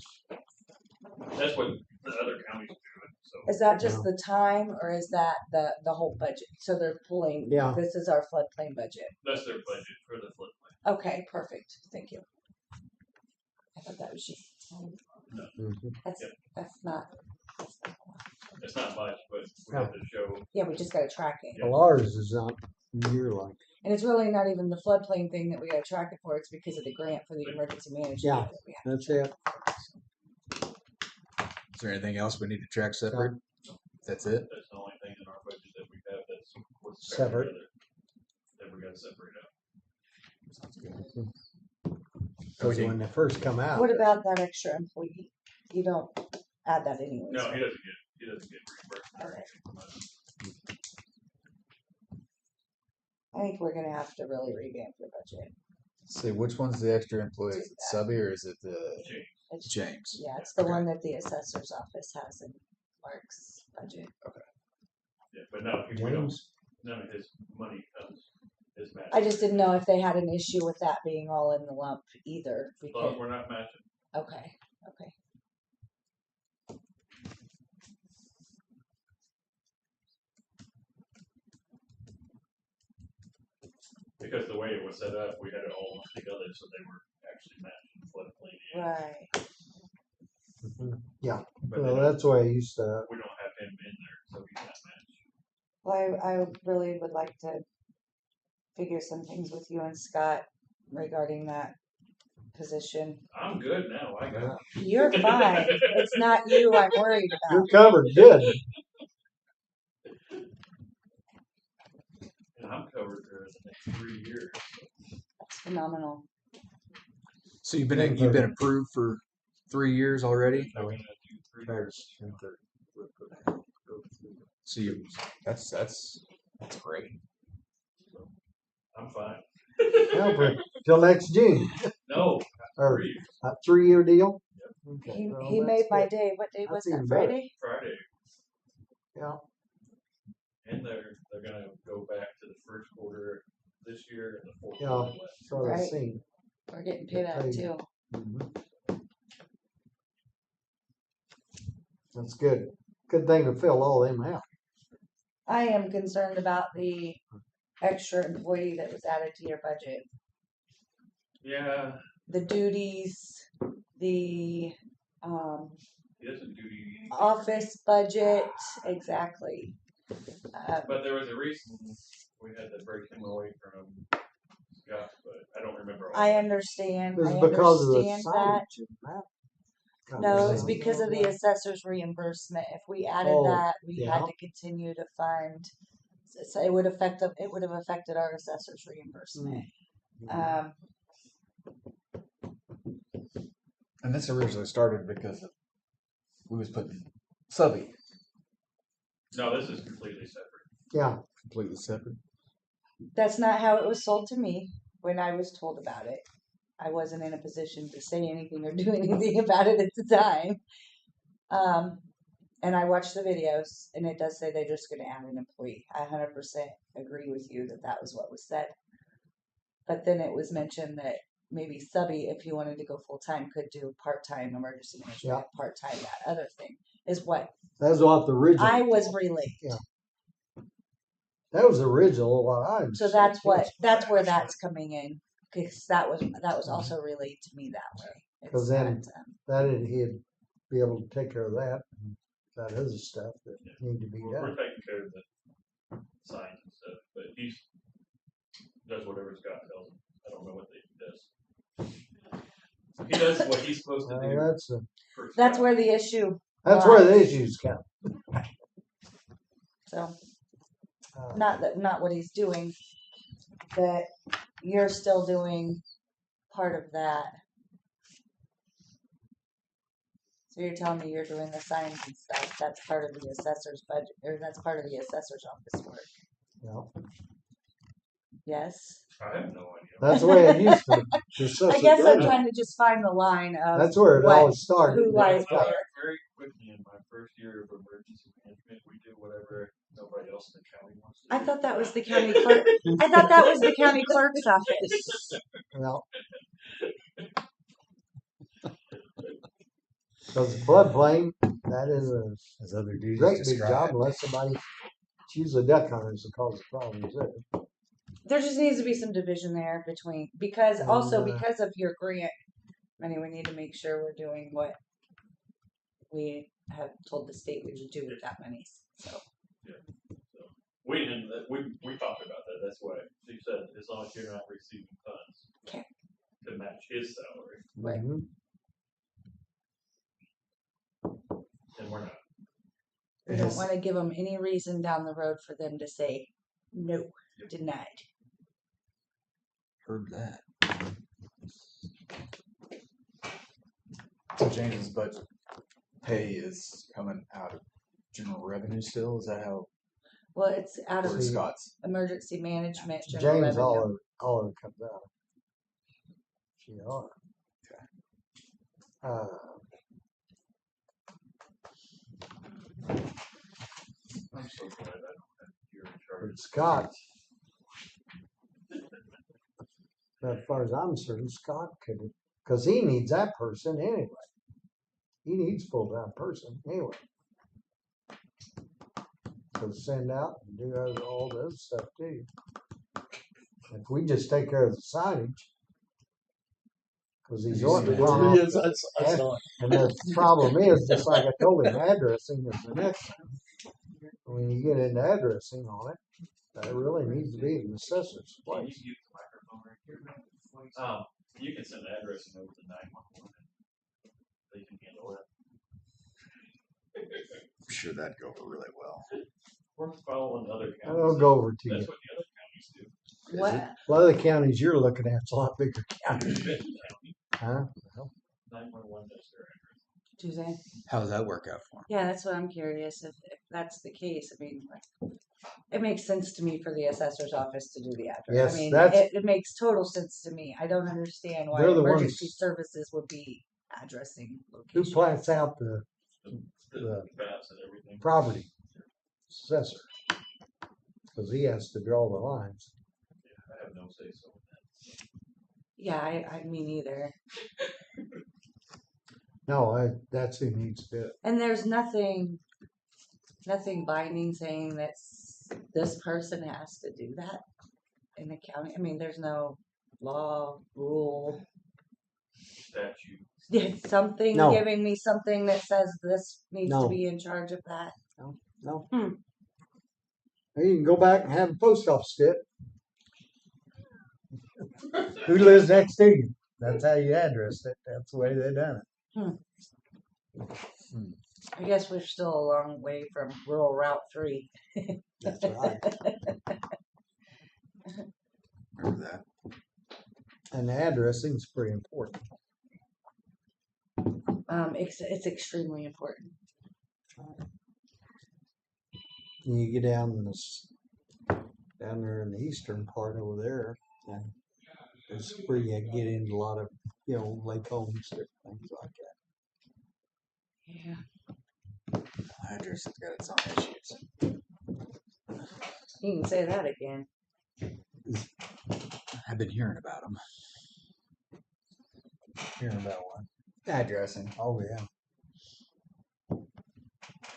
That's what the other counties do. So Is that just the time or is that the whole budget? So they're pulling, Yeah. this is our floodplain budget. that's their budget for the floodplain. Okay, perfect. Thank you. I thought that was you. Mhm. That's not, It's not much, but we have to show. yeah, we just gotta track it. Well, ours is not near like, And it's really not even the floodplain thing that we gotta track it for, it's because of the grant for the emergency management. Yeah. that we have. that's it. Is there anything else we need to track separate? That's it? That's the only thing in our budget that we have that's worth Separate. together, that we gotta separate out. Because when they first come out, What about that extra employee? You don't add that anyways. No, right? he doesn't get reimbursed. All right. I think we're gonna have to really revamp the budget. See, which one's the extra employee? Is it Subby or is it the Change. It's, James? yeah, it's the Okay. one that the assessor's office has in Mark's budget. Yeah, but no, we don't, James, none of his money comes, his match. I just didn't know if they had an issue with that being all in the lump either. As long as Because, we're not matching. okay, okay. Because the way it was set up, we had it all together, so they were actually matching floodplain. and- Right. yeah, But well, they don't- that's the way I used to, we don't have him in there, so he's not matched. Well, I really would like to figure some things with you and Scott regarding that position. I'm good now, I got. You're fine. It's not you I'm worried you're about. covered good. And I'm covered for the next 3 years. That's phenomenal. So you've been approved for 3 years already? So we're gonna do 3 years. So you, that's great. I'm fine. Yeah, for- till next June, No, or 3 years. a 3-year deal. Okay, He, well, he that's made my good. day. What day was That's that? even better. Friday? Friday. Yeah, And they're gonna go back to the first quarter this year and the fourth Yeah. quarter last. so I've Right. seen. We're getting paid out paid. too. That's good. Good thing to fill all them out. I am concerned about the extra employee that was added to your budget. Yeah, The duties, the he doesn't do anything. office budget, exactly. But there was a reason we had to break him away from Scott, but I don't remember. all I that. understand. It was I because of the understand that. signage and that. kind No, of it's thing. because of the assessor's reimbursement. If we added Oh, that, we had yeah. to continue to fund. So it would affect it would have affected our assessor's reimbursement. Mm. And this originally started because we was putting Subby No, this is completely separate. Yeah, completely separate. That's not how it was sold to me when I was told about it. I wasn't in a position to say anything or do anything about it at the time. And I watched the videos, and it does say they're just going to add an employee. I 100% agree with you that that was what was said. But then it was mentioned that maybe Subby, if he wanted to go full time, could do part time emergency management, part time that other thing is what that's what the original. I was relayed. That was the original what I. So that's where that's coming in, because that was also relayed to me that way. It's 'Cause then- not, That he'd be able to take care of that. And that other stuff that need to be We're done. taking care of the signs and stuff, but he does whatever Scott tells him. I don't know what he does. He does what he's supposed to do. For that's Scott. where the issue. That's where the issues come. So Uh, not what he's doing, but you're still doing part of that. So you're telling me you're doing the signs and stuff, that's part of the assessor's budget, or that's part of the assessor's office work, You know, yes? I have no idea. that's the way it used to. The I assessor guess I'm did it. trying to just find the line of That's where it what- always started. who lies Well, where. very quickly in my first year of emergency management, we did whatever nobody else in the county wants to do. I thought that was the county clerk, I thought that was the county clerk's office. Well, because floodplain, that is a As other duties great big job described. unless somebody chooses a duck hunters to cause the problems there. There just needs to be some division there between, because also And, because of your grant money, we need to make sure we're doing what we have told the state we would do with that money, so. We didn't, we talked about that, that's why she said, as long as you're not receiving funds. 'Kay. To match his salary, Right. Mhm. and we're not. We don't wanna give them any reason down the road for them to say, no, denied. Heard that. So James's budget pay is coming out of general revenue still? Is that how, Well, it's out or of Scott's? emergency management, general James revenue. all of it comes out. GR. I'm so glad I don't have you're in charge. But Scott, as far as I'm concerned, Scott could, because he needs that person anyway. He needs full-time person anyway. To send out and do all the other stuff too. If we just take care of the signage, because he's You see on that the too? Yes, I saw it. and the problem is, just like I told him, addressing is the next thing. When you get into addressing on it, that really needs to be an assessor's Can you place. use the microphone right here? You can send the address over to 911. They can handle it. I'm sure that'd go over really well. We're following other counties. I'll go over to That's you. what the other counties do. What? A lot of the counties you're looking at is a lot bigger, Benton County, huh? 911 does their address. Tuesday? How does that work out for him? Yeah, that's what I'm curious, if that's the case, I mean, like, it makes sense to me for the assessor's office to do the address. Yes, I mean, that's- it makes total sense to me, I don't understand why They're the emergency ones- services would be addressing Who locations. plants out the The maps and everything. property? Assessor. Because he has to draw the lines. Yeah, I have no say so in that. Yeah, I mean either, No, that's who needs to do it. and there's nothing binding saying that this person has to do that in the county, I mean, there's no law, rule, Statute. did something No. giving me something that says this needs to No. be in charge of that. No. Hmm. You can go back and have the post office do it. Who lives next to you? That's how you address it. That's the way they done it. I guess we're still a long way from rural Route 3. That's right. Remember that? And the addressing is pretty important. It's extremely important. You get down in down there in the eastern part over there, and it's where you get into a lot of, lake homes, different things like that. Yeah, Address has got its own issues. you can say that again. I've been hearing about them. Hearing about one. Addressing. Oh yeah.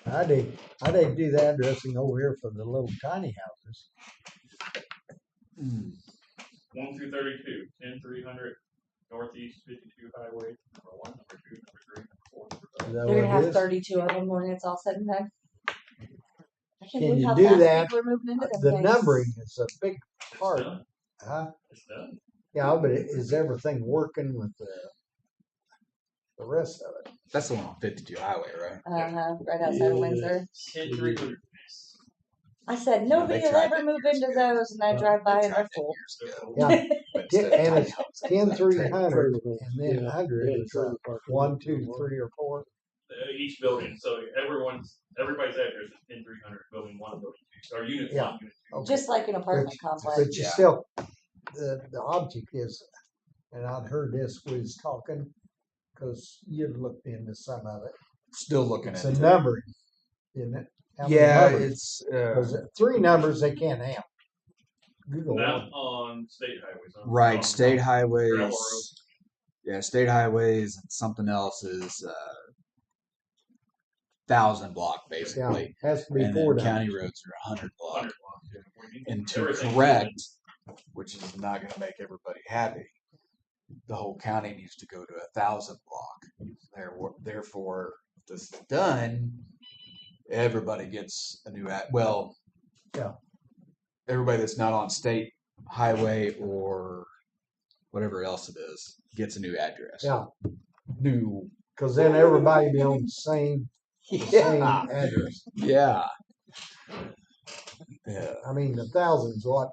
I did do the addressing over here for the little tiny houses. 1 through 32, 10-300 Northeast 52 Highway, number 1, number 2, number 3, number 4, number 5. Is that They're what gonna it have is? 32 of them when it's all said and done. I can't Can believe you how do fast that? people are moving into them The things. numbering is a big It's part. done. Huh? It's done. Yeah, but is everything working with the rest of it? That's the one on 52 Highway, right? Right outside of Windsor. 10-300. I said nobody will tried ever that move years into ago. those, and I drive by They and tried they're that full. years ago. Yeah. But instead of And tiny it's houses, 10 like 300 Trailer. and then Yeah, 100 they had a is trailer park. 1, 2, 3, or 4. each building, so everybody's address is 10300 building 1, building 2, or unit Yeah. 1, unit 2. Okay. Just like an apartment complex. But you still, the object is, and I'd heard this was talking, cause you'd looked into some of it. Still looking It's at a it. numbering, isn't it? How many Yeah, numbers? it's 'Cause 3 numbers they can't have. Google Not one. on state highways. Right, on state gravel highways. roads. Yeah, state highways and something else is 1,000 block Yeah, basically, has to be and 4 then numbers. county roads are 100 block. 100 blocks, yeah. We need And to everything correct, which is not going to make everybody happy. The whole county needs to go to 1,000 block. Therefore, if this is done, everybody gets a new well. Yeah. Everybody that's not on state highway or whatever else it is gets a new address. Yeah, New. cause then everybody be on the same Yeah. address. Yeah. Yeah. I mean, the 1,000's what.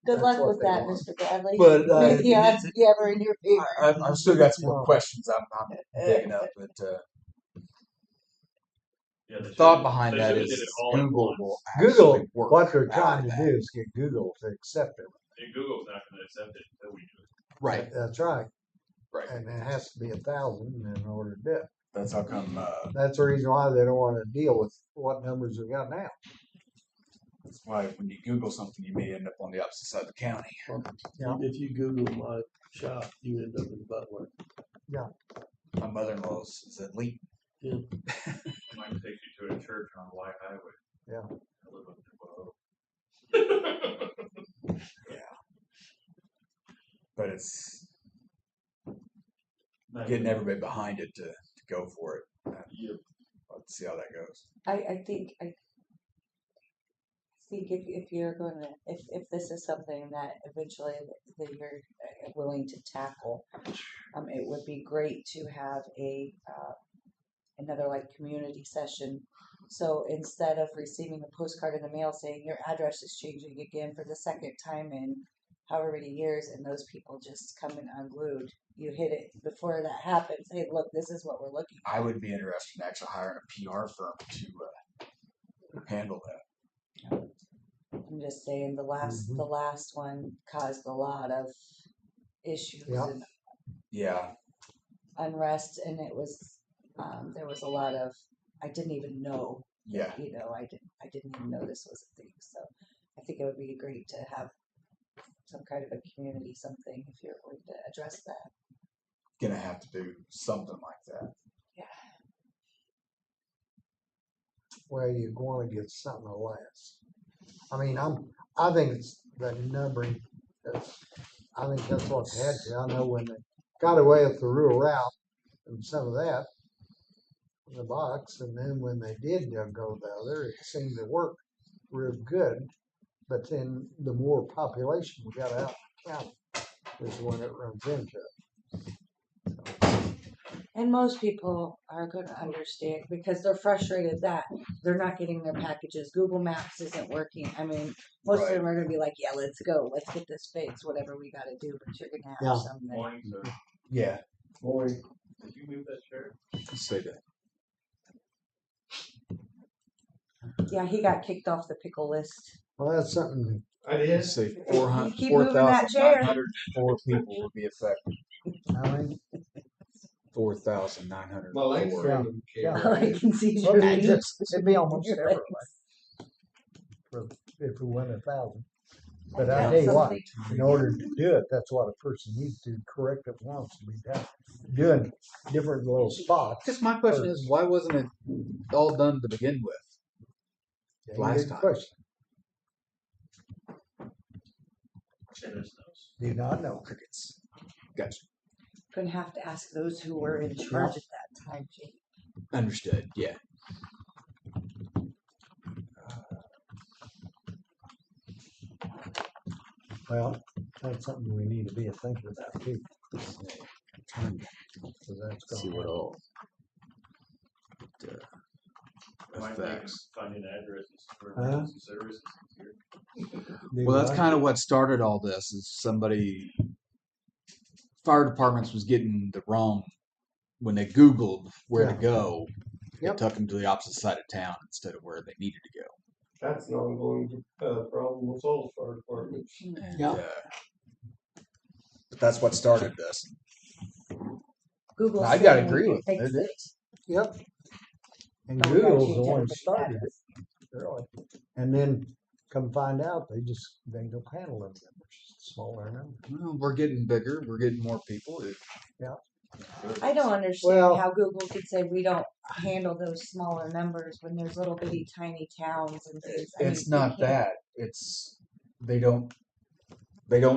Good That's luck what with they that, want. Mr. Bradley. But, yeah, it's never in your favor. I've still got some more questions I'm digging up, but Yeah, they the thought should've- behind they that should've is did it all at Google once. will Google, actually work what they're out trying of to that. do is get Google to accept it. And Google's not going to accept it until we do it. Right. That's right. Right. And it has to be 1,000 in order to do it. That's how come. That's the reason why they don't want to deal with what numbers we got now. That's why when you Google something, you may end up on the opposite side of the county. Yeah. If you Google my shop, you end up in Butler. My mother-in-law's is at Lee. It might take you to a church on White Highway. Yeah. I live up there. But it's getting everybody behind it to go for it. Let's see how that goes. I think if you're gonna if this is something that eventually that you're willing to tackle, it would be great to have a another like community session. So instead of receiving a postcard in the mail saying your address is changing again for the second time in however many years, and those people just come in unglued, you hit it before that happens. Hey, look, this is what we're looking I would be interested in actually hiring a PR firm to handle that. I'm just saying the last one caused a lot of issues Yeah. and Yeah. unrest, and it was there was a lot of I didn't even know. Yeah. I didn't even know this was a thing. So I think it would be great to have some kind of a community something if you're going to address that. Gonna have to do something like that. Well, you're going to get something less. I mean, I think it's the numbering. I think that's what they had to. I know when they got away with the rural route and some of that in the box, and then when they did go the other, it seemed to work real good. But then the more population we got out in the county is when it runs into it. And most people are going to understand because they're frustrated that they're not getting their packages. Google Maps isn't working. I mean, most of them are going to be like, yeah, let's go. Let's get this fixed, whatever we got to do. But you're going to have Yeah. something. Morning, sir. Yeah. Did you move that chair? Say that. Yeah, he got kicked off the pickle list. Well, that's something. I did. Say You keep moving that chair. 4,904 people would be affected. I mean, 4,904. My legs are in the Yeah. chair. I can see well, your it'd be almost your everywhere if we went 1,000. But I tell you what, in order to do it, that's what a person needs to correct it wants to be done. Doing different little spots. Just my question is, why wasn't it all done to begin with? Yeah, last good time. question. Goodness knows. Do not know. Crickets. Gotcha. Gonna have to ask those who were in charge at that time, Jake. Understood. Yeah. Well, that's something we need to be thinking about too. Trying to 'Cause that's see going what all Might make affects. finding addresses for Huh? emergency services here. Well, that's kind of what started all this. Is somebody fire departments was getting the wrong when they Googled where to Yeah. go. Yep. It took them to the opposite side of town instead of where they needed to go. That's an ongoing problem with all the fire departments. And, Yeah. but that's what started this. Google. I gotta agree with it. It is. Yep. And Oh, we gotta Google's the change one everybody's started address. it, really. And then come find out, they don't handle them, which is smaller number. Well, we're getting bigger. We're getting more people. I don't understand Well- how Google could say we don't handle those smaller numbers when there's little bitty tiny towns and things. I It's mean, you not can't- that. It's they don't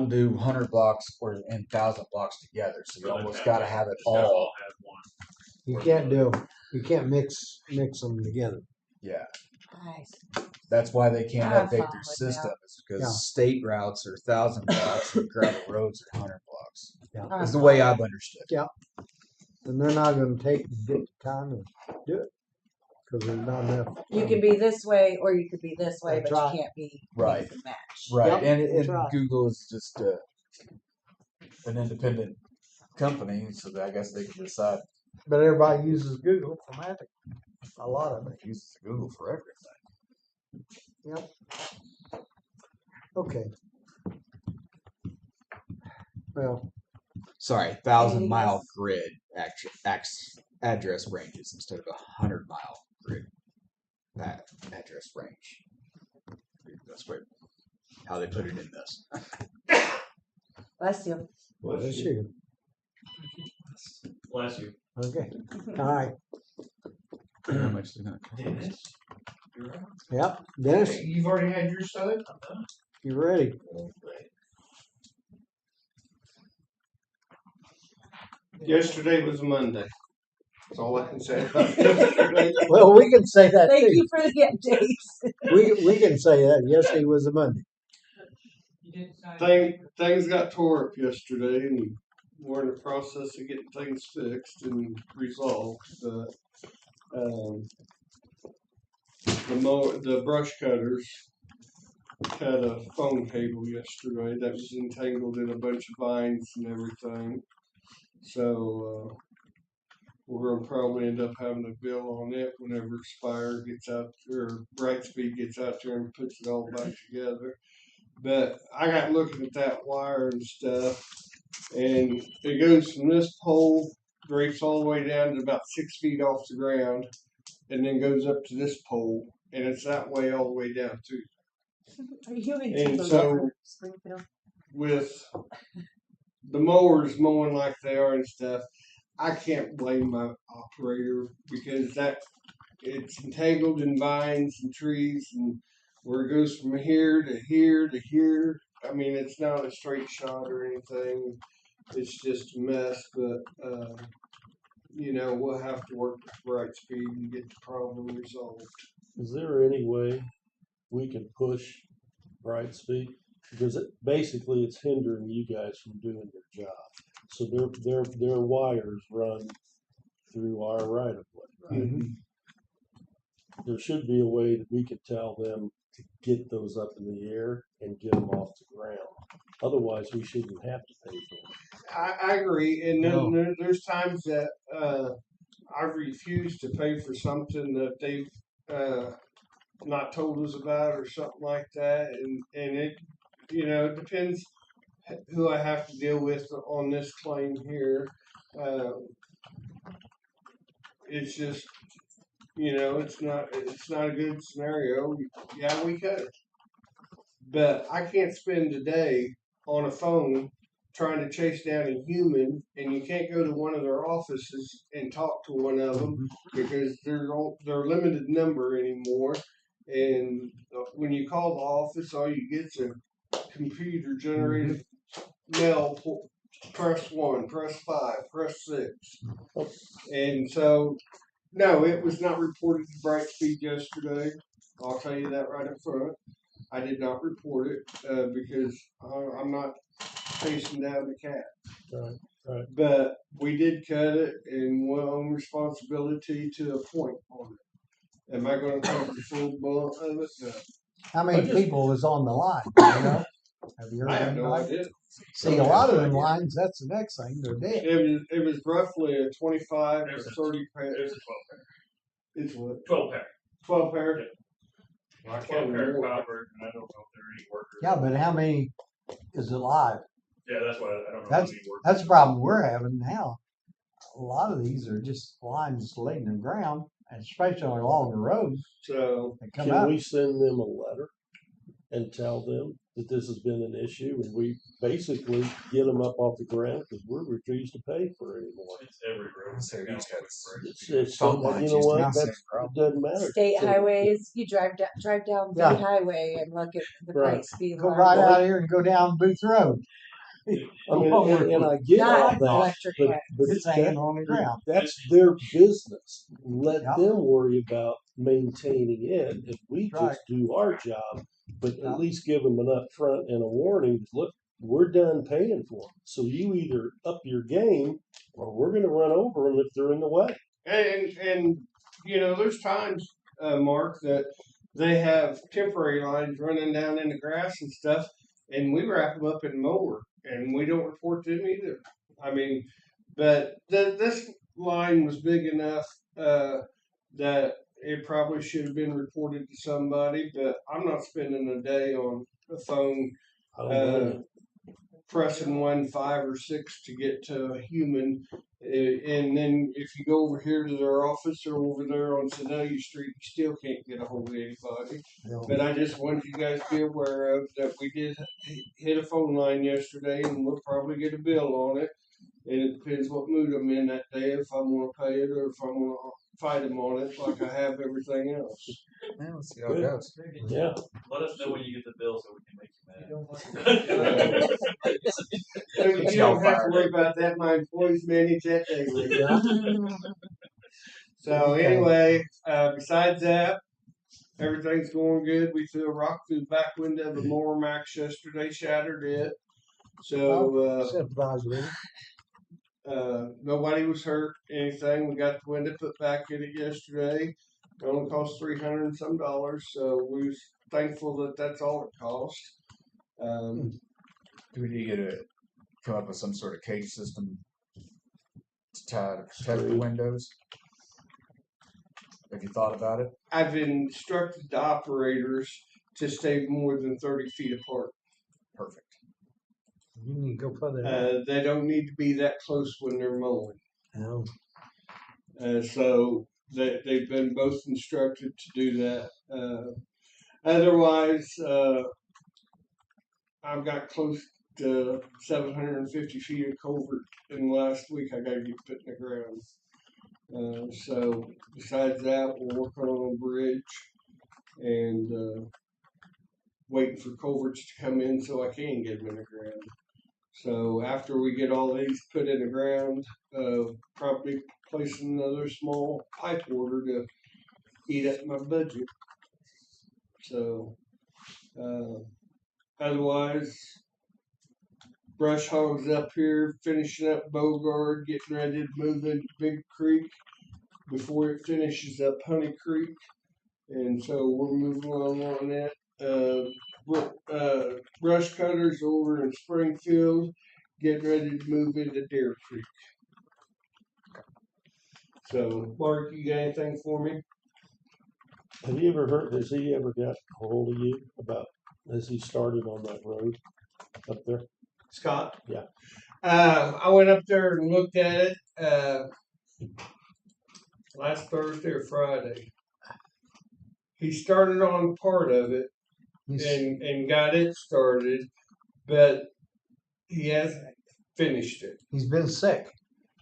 do 100 blocks or and 1,000 blocks together. So you So they almost have got to to- have it just gotta all. have one. You can't mix them together. Yeah, Guys, that's why they can't I'm update fine their with system. It's because Yeah. state routes are 1,000 blocks and gravel roads are 100 blocks. Yeah. Is the way I've understood. And they're not gonna get the time to do it. Cause there's not enough. you can be this way or you could be this way, That's but right. you can't be Right. mix and match. Right, Yep, and that's right. Google is just an independent company, so I guess they can decide. But everybody uses Google for mapping. A lot of it. They use Google for everything. Yep. Okay. Well, Sorry, 1,000 Anything mile else? grid address ranges instead of 100-mile grid address range. That's what how they put it in this. Bless you. that's you. Bless you. Okay. All right. How much is it gonna cost? Dennis, you're right. Yep. Dennis, You've already had your side? you ready? Yesterday was Monday. That's all I can say about yesterday. Well, we can say that Thank too. you for the updates. We can say that. Yesterday was a Monday. Things got tore up yesterday, and we're in the process of getting things fixed and resolved. But the brush cutters had a phone cable yesterday that was entangled in a bunch of vines and everything. So we're gonna probably end up having a bill on it whenever Spire gets out or Brightspeed gets out there and puts it all back together. But I got looking at that wire and stuff, and it goes from this pole, drapes all the way down to about 6 feet off the ground, and then goes up to this pole, and it's that way all the way down too. Are you in And Timberlake so- or Springfield? With the mowers mowing like they are and stuff, I can't blame my operator because it's entangled in vines and trees and where it goes from here to here to here. I mean, it's not a straight shot or anything. It's just a mess, but we'll have to work with Brightspeed and get the problem resolved. Is there any way we can push Brightspeed? Because basically it's hindering you guys from doing your job. So their wires run through our right of way. Right? Mhm. There should be a way that we could tell them to get those up in the air and get them off the ground. Otherwise, we shouldn't have to pay for them. I agree, and then there's times that I've refused to pay for something that they've not told us about or something like that, and it it depends who I have to deal with on this claim here. It's just it's not a good scenario. Yeah, we could, but I can't spend a day on a phone trying to chase down a human, and you can't go to one of their offices and talk to one of them because they're limited number anymore. And when you call the office, all you get's a computer generated mail. Press 1, press 5, press 6, and so. No, it was not reported to Brightspeed yesterday. I'll tell you that right up front. I did not report it because I'm not chasing down the cat. Right. But we did cut it, and we're on responsibility to a point on it. Am I going to take the full brunt of it? No. How many people was on the line? You know? Have you heard I have no anybody? idea. See, a lot of them lines, that's the next thing, they're dead. It was roughly a 25 or 30 There's a 12 pair. It's what? 12 pair. 12 pair? Yeah. Well, I 12 can't pair remember. copper, and I don't know if there are any workers. Yeah, but how many is alive? Yeah, that's why I don't know That's how many workers. that's the problem we're having now. A lot of these are just lines laying in the ground, and especially along the roads. So, They come Can out. we send them a letter and tell them that this has been an issue and we basically get them up off the ground because we're refused to pay for it anymore? It's every road. So you just got It's phone you lines know used to what? have the same That's, it problem. doesn't matter. State So- highways, you drive down Yeah. the highway and look at the Right. great speed Go line. right out here and go down Booth Road. I mean, and I get all Not that, electric but, fence. but It's hanging on the ground. that's their business. Let Yeah. them worry about maintaining it. If we Right. just do our job, but Yeah. at least give them an upfront and a warning. Look, we're done paying for them. So you either up your game or we're going to run over them if they're in the way. and you know, there's times, Mark, that they have temporary lines running down in the grass and stuff, and we wrap them up in mower, and we don't report them either. I mean, but this line was big enough that it probably should have been reported to somebody, but I'm not spending a day on the phone I don't know. pressing 1, 5, or 6 to get to a human. And then if you go over here to their office or over there on Sedalia Street, you still can't get a hold of anybody. But I just want you guys to be aware of that we did hit a phone line yesterday, and we'll probably get a bill on it. And it depends what mood I'm in that day, if I'm going to pay it or if I'm going to fight them on it like I have everything else. Yeah, let's see how it goes. Yeah. Let us know when you get the bill so we can make you mad. You don't have to worry about that. My employees manage that daily. So anyway, besides that, everything's going good. We threw a rock through the back window of a mower Max yesterday, shattered it. So Sympathize with him. nobody was hurt, anything. We got the window put back in it yesterday. It only cost $300 and some, so we was thankful that that's all it cost. Do we need to come up with some sort of cage system to protect the windows? Have you thought about it? I've instructed the operators to stay more than 30 feet apart. Perfect. You need to go further. They don't need to be that close when they're mowing. No. So they've been both instructed to do that. Otherwise, I've got close to 750 feet of culvert in the last week I got to get put in the ground. So besides that, we're working on a bridge and waiting for culverts to come in so I can get them in the ground. So after we get all these put in the ground, probably place another small pipe order to eat up my budget. So otherwise, brush hogs up here, finishing up Bogard, getting ready to move into Big Creek before it finishes up Honey Creek. And so we're moving along on that. Brush cutters over in Springfield, getting ready to move into Deer Creek. So, Mark, you got anything for me? Have you ever heard? Has he ever got a hold of you about? Has he started on that road up there? Scott? Yeah. I went up there and looked at it last Thursday or Friday. He started on part of it and got it started, but he hasn't finished it. He's been sick.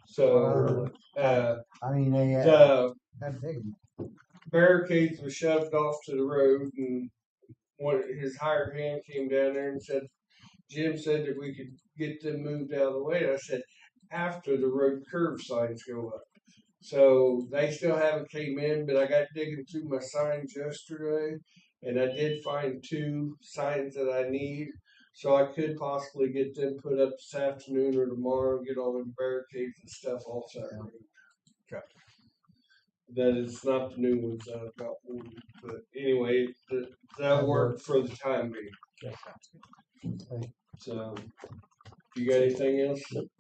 So I mean, they the had big. barricades were shoved off to the road, and his hired hand came down there and said, Jim said that we could get them moved out of the way. I said, after the road curve signs go up. So they still haven't came in, but I got digging through my signs yesterday, and I did find 2 signs that I need. So I could possibly get them put up this afternoon or tomorrow and get all the barricades and stuff all Saturday. Okay. That it's not the new ones that I've got ordered. But anyway, that worked for the time being. Okay. So, you got anything else? Nope.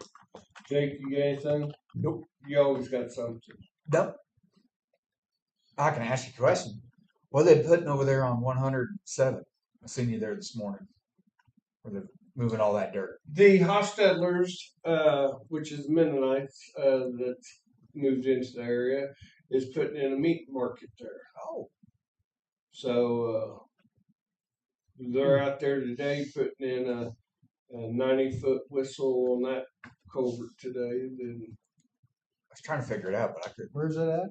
Jake, you got anything? Nope. You always got something. Nope. I can ask you a question. What are they putting over there on 107? I seen you there this morning. Where they're moving all that dirt. The Hostettlers, which is Mennonites, that moved into the area, is putting in a meat market there. Oh. So they're out there today putting in a 90-foot whistle on that culvert today. Then I was trying to figure it out, but I couldn't. Where's it at?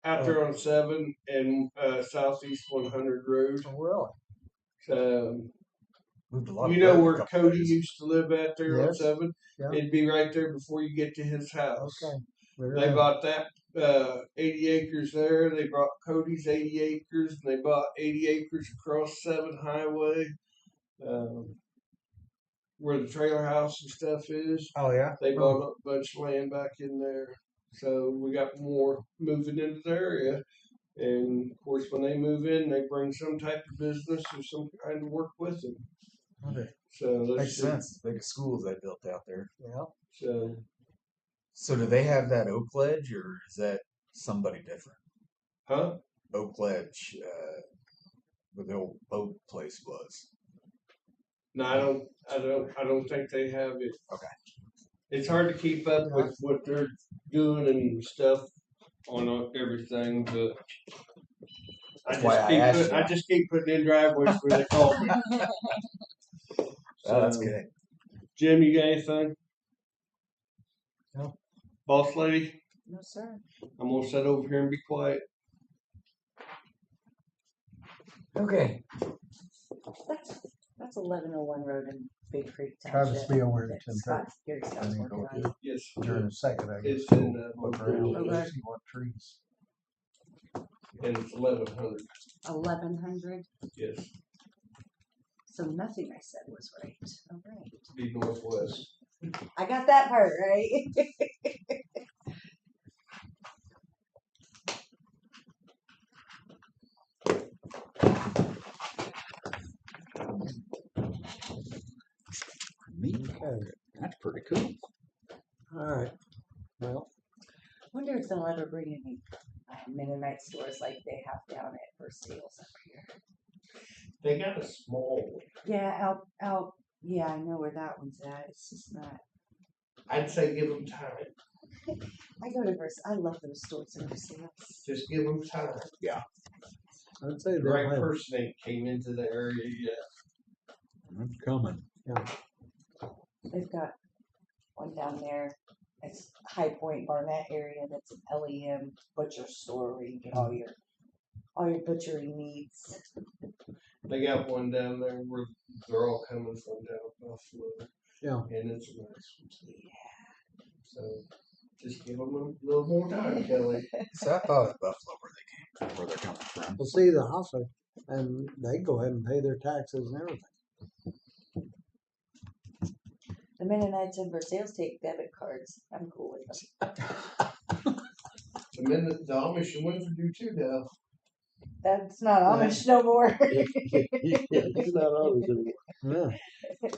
out there on 7 and Southeast 100 Road. Oh, Moved a lot You of know dirt in a where couple Cody days. used to live out there on Yes. 7? Yeah. It'd be right there before you get to his house. Okay. They bought that 80 acres there. They bought Cody's 80 acres, and they bought 80 acres across 7 Highway, where the trailer house and stuff is. Oh yeah. They bought a bunch of land back in there. So we got more moving into the area. And of course, when they move in, they bring some type of business or some kind of work with them. Okay. So that's Makes sense. Big schools they built out there. Yeah. So do they have that Oak Ledge, or is that somebody different? Huh? Oak Ledge, where the old boat place was. No, I don't think they have it. Okay. It's hard to keep up with what they're doing and stuff on everything, but That's why I asked you. I just keep putting in driveways where they call me. Oh, that's So, good. Jim, you got anything? No. Boss lady, No, sir. I'm gonna sit over here and be quiet. Okay. That's 1101 Road in Big Creek Travis, Township. be aware that to 10:30. Scott, Gary Scott's working on. Yes. During a second, I guess. It's in Look around, Okay. see what trees. And it's 1100. 1100. Yes. So nothing I said was right. All right. Be northwest. I got that part right. Okay. That's pretty cool. All right. Well, Wonder if they'll ever bring any Mennonite stores like they have down at First Sales up here. They got a small one. Yeah, out. Yeah, I know where that one's at. It's just not. I'd say give them time. I go to First. I love those stores in First Sales. Just give them time. I'd say The they'll right have, person ain't came into the area yet. I'm coming. They've got one down there. It's High Point Barnett area. That's an LEM butcher store where you get all your butchery needs. They got one down there where they're all coming from down Buffalo. Yeah. And it's a nice one. Yeah. So just give them a little more time, Kelly. So I thought it was Buffalo Where they're coming from. well, see the hospital, and they go ahead and pay their taxes and everything. The Mennonites in First Sales take debit cards. I'm cool with them. And then the Amish and Windsor do too now. That's not Amish no more. It's not ours anymore. Yeah.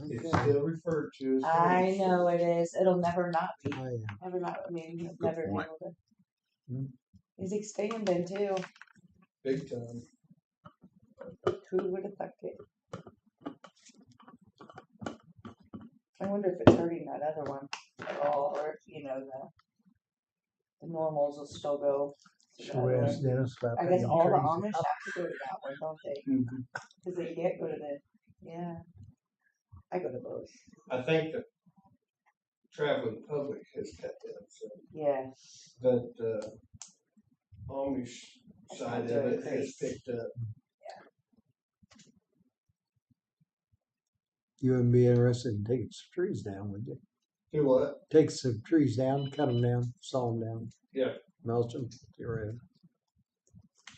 It's Okay. still referred to as I Amish. know it is. It'll never not be. Oh, yeah. Never not. I mean, he's Good never been point. able to. Hmm. He's expanding too. Big time. Who would have thought it? I wonder if it's hurting that other one at all, or if, the normals will still go. to the Should we other ask one. Dennis about I that? guess all the trees? Amish have to go to that one, don't they? Because they can't go to yeah. I go to both. I think the traveling public has cut down some, Yeah. but the Amish side of it has picked up. You wouldn't be interested in taking some trees down, would you? Do what? Take some trees down, cut them down, saw them down. Yeah. Mulch them, get rid of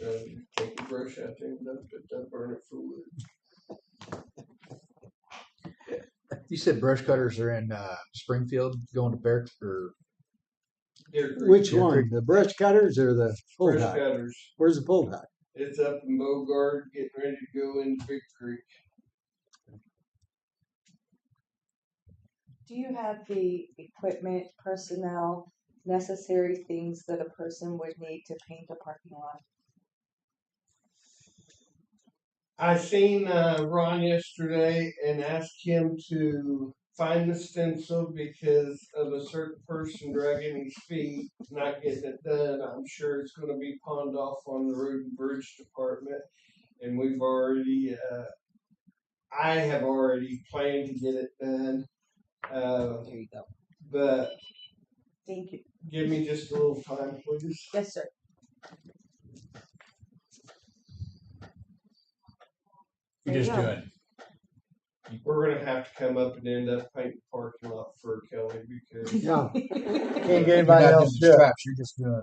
'em. Take the brush out there and dump it, don't burn it for wood. You said brush cutters are in Springfield going to Bear or Deer Creek. Which Deer one? Creek. The brush cutters or the pull Brush tie? cutters. Where's the pull tie? It's up in Bogard, getting ready to go into Big Creek. Do you have the equipment personnel necessary things that a person would need to paint a parking lot? I seen Ron yesterday and asked him to find the stencil because of a certain person dragging his feet, not getting it done. I'm sure it's going to be pawned off on the road and bridge department, and we've already, I have already planned to get it done. There you go. But Thank you. give me just a little time, please. Yes, sir. You're There just you go. doing. We're gonna have to come up and end up painting the parking lot for Kelly because Yeah, can't get You're anybody not else doing to the do it. straps. You're just doing.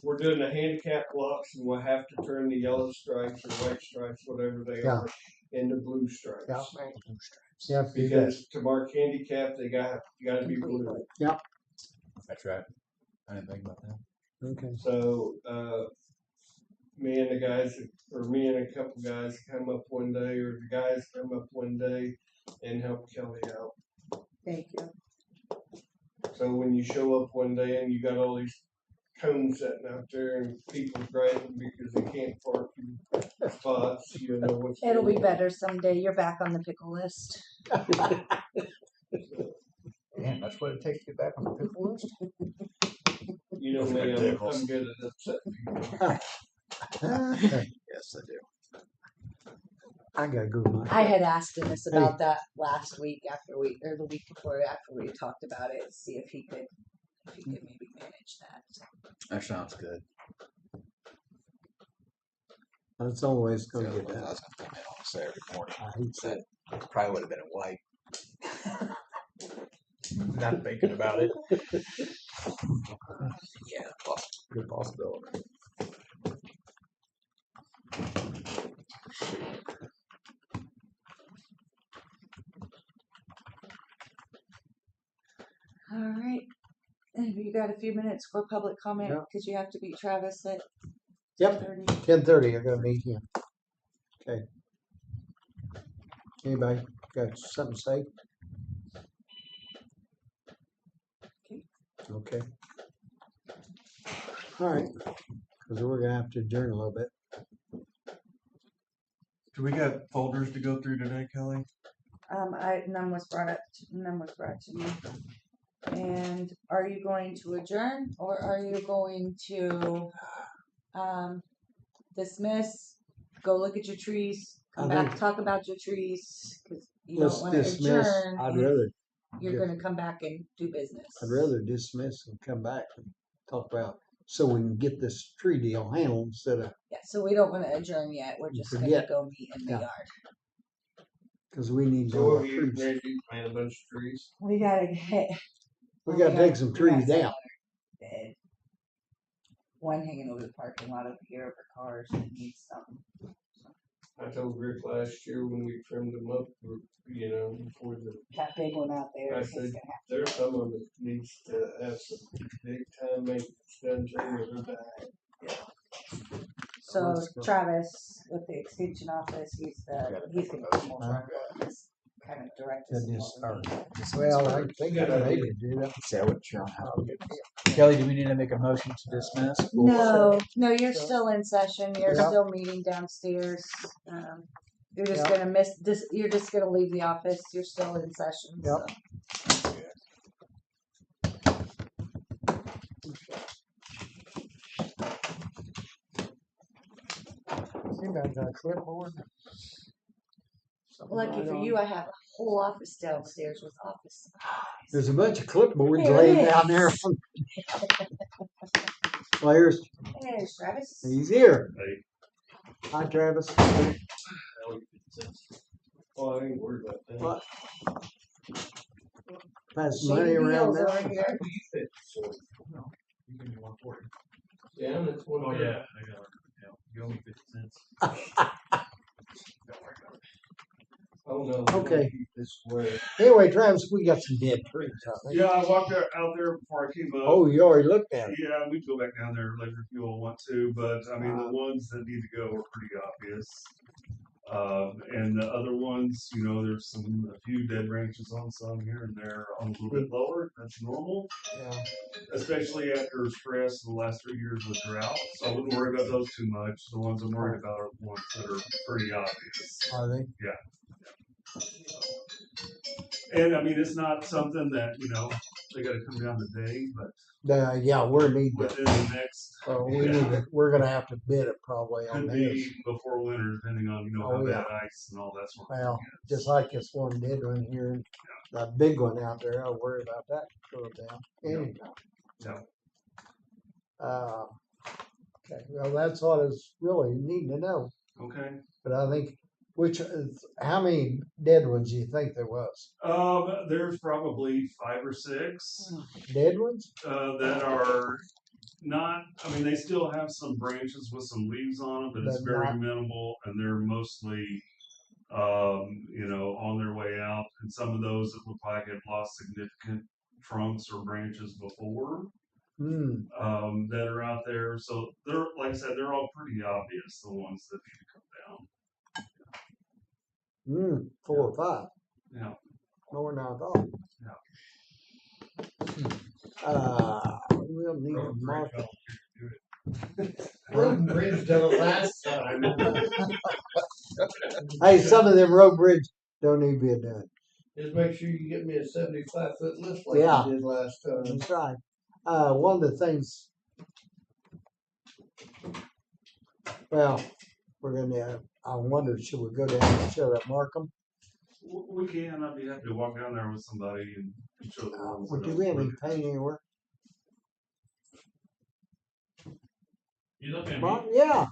we're doing the handicap blocks and we'll have to turn the yellow stripes or white stripes, whatever they Yeah. are, into blue stripes. Yeah. Right. You have to do that. Because to mark handicap, they gotta be blue. That's right. I didn't think about that. Okay. So me and the guys, or me and a couple guys, come up one day, or the guys come up one day and help Kelly out. Thank you. So when you show up one day and you got all these cones sitting out there and people driving because they can't park in spots, you know what's It'll be going on. better someday. You're back on the pickle list. Damn, that's what it takes to get back on the pickle list. You know me, I'm good at upsetting people. Yes, I do. I gotta go to my. I had asked him this about that last week or the week before after we talked about it, see if he could maybe manage that. That sounds good. That's the only way it's The gonna other get ones I done. was gonna come in on Saturday morning. I hate that. That probably would have been in white. Not thinking about it. Yeah, good possibility. All right. Have you got a few minutes for public comment? Yeah. Because you have to beat Travis at Yep, 30. 10:30, you're gonna meet him. Okay. Anybody got something to say? Okay. All right, because we're gonna have to adjourn a little bit. Do we got folders to go through today, Kelly? None was brought to me. And are you going to adjourn or are you going to dismiss? Go look at your trees. Come I back, think- talk about your trees because you Let's don't want to dismiss. adjourn. I'd if rather, you're yeah. going to come back and do business. I'd rather dismiss and come back and talk about, so we can get this tree deal handled instead of, Yeah, so we don't want to adjourn yet. We're just going to Forget. go meet in the Yeah. yard. because we need So what more are you trees. ready to do? Plant a bunch of trees? We gotta hit. We gotta take some trees down. Dead. One hanging over the parking lot over here over cars that needs something. I told Rick last year when we trimmed them up, you know, before That big one out there. I is said- gonna have there's someone that needs to have some big time maintenance done to their back. So Let's go. Travis with the extension office, he's gonna be more Huh? kind of direct That us. is on what we our- do. Well, I think Good they idea. could do that. See, I wasn't sure on how to get Kelly, do we need to make a motion to dismiss? No, you're still in session. You're Yep. still meeting downstairs. You're just Yep. gonna miss this. You're just gonna leave the office. You're still in session. Yep. So. Anybody got a clipboard? Something Lucky right for on? you, I have a whole office downstairs with office supplies. There's a bunch of clipboards There laid is. down there. Well, here's, There's Travis. he's here. Hey. Hi, Travis. Oh, I ain't worried about that. What? Pass Shady money around deals there. over here. You give me 140. Yeah, that's one. Oh thing. yeah, I got it. Yeah, you owe me 50 cents. Don't worry about it. Oh no. Okay. Keep this square. Anyway, Travis, we got some dead trees out there. Yeah, I walked out there before I came up. Oh, you already looked at it. Yeah, we can go back down there later if you all want to, but I mean, the ones that need to go are pretty obvious. And the other ones ones, you know, there's a few dead branches on some here and there on a little bit lower. That's normal, Yeah. especially after stress the last 3 years with drought. So I wouldn't worry about those too much. The ones I'm worried about are the ones that are pretty obvious. Are they? And I mean, it's not something that, you know, they gotta come down today, but Yeah, we're need to, within the next, we're gonna have to bid it probably on could this. be before winter, depending on, you know, Oh, how yeah. bad ice and all that sort of Well, thing is. just like this one did one here, that big one out there, I'll worry about that go down anytime. Yeah. Okay, well, that's what is really needing to know, Okay. but I think, how many dead ones do you think there was? There's probably 5 or 6 Dead ones? that are not. I mean, they still have some branches with some leaves on them, but it's But very not- minimal, and they're mostly, you know, on their way out. And some of those that look like have lost significant trunks or branches before, that are out there. So they're, like I said, they're all pretty obvious. The ones that need to come down. 4 or 5, Yeah. more than I thought. We'll need to mark. Road and bridge done it last time. Hey, some of them road bridge don't need to be done. Just make sure you get me a 75-foot lift like Yeah. you did last time. That's right. One of the things, well, I wondered, should we go down and show that Markham? We can. I'd be happy to walk down there with somebody and show the ones. Would that you are have any really- paint anywhere? You looking at me? Mark, yeah.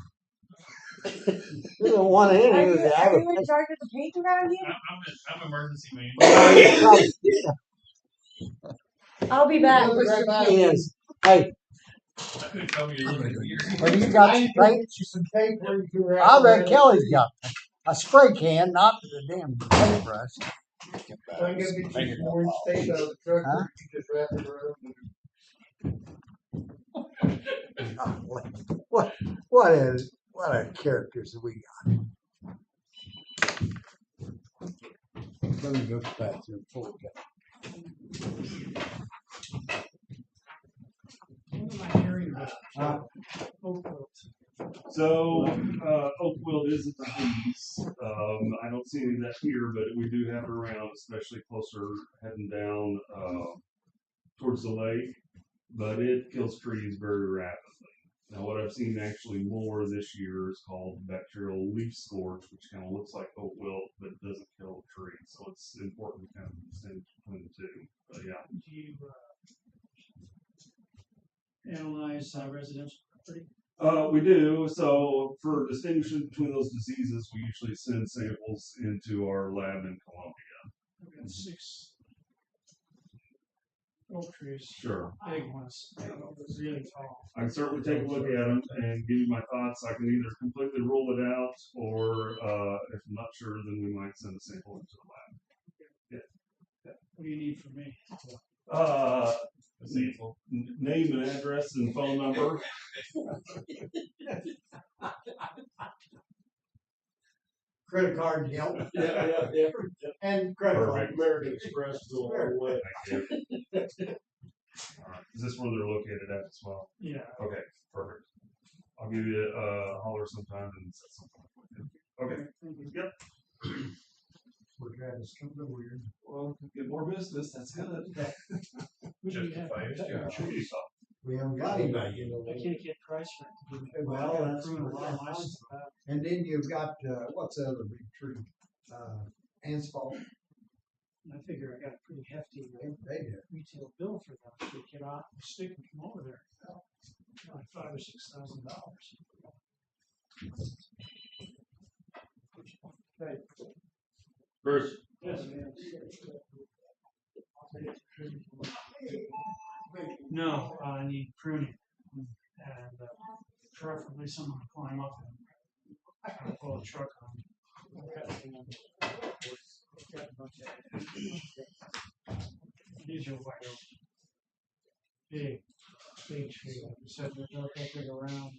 You don't want to Are enter you, the are you in charge of the paint around here? I'm emergency man. I'll be back. Yes. Hey, I couldn't tell me you're looking weird. have you got I some ain't gonna paint? get you some tape where you can wrap I bet around Kelly's it. got a spray can, not the damn paintbrush. I can get you some orange tape out of the truck Huh? where you can just wrap it around. What a characters that we got. Let me go to the bathroom before we go. So, Oakville is a disease. I don't see any of that here, but we do have it around, especially closer heading down, towards the lake. But it kills trees very rapidly. Now, what I've seen actually more this year is called bacterial leaf scorch, which kind of looks like oat wilt, but it doesn't kill the tree. So it's important to kind of distinguish between the two. But yeah. Do you analyze residential property? We do. So for distinguishing between those diseases, we usually send samples into our lab in Columbia. I've got 6 oak trees, Sure. big ones, really tall. I can certainly take a look at them and give you my thoughts. I can either completely rule it out, or if I'm not sure, then we might send a sample into the lab. What do you need from me? A sample. Name and address and phone number. Credit card, yep. Yeah. And credit card. Perfect. American Express is all the way. Thank you. All right. Is this where they're located at as well? Yeah. Okay, perfect. I'll give you a holler sometime and set something up with you. Okay. Yep. We're trying to come to weird. Well, get more business. That's good. Who do you have? We haven't got anybody. I can't get price for it. Well, that's Prune a what lot of I license about. And then you've got, what's the other big tree? Asphalt. I figure I got a pretty hefty They do. retail bill for them to get out and stick and come over there. Like $5,000 or $6,000. Okay. Bruce. Yes. No, I need pruning and preferably someone to climb up and pull a truck on. These are white oak. Big tree. Like you said, they're not that big around.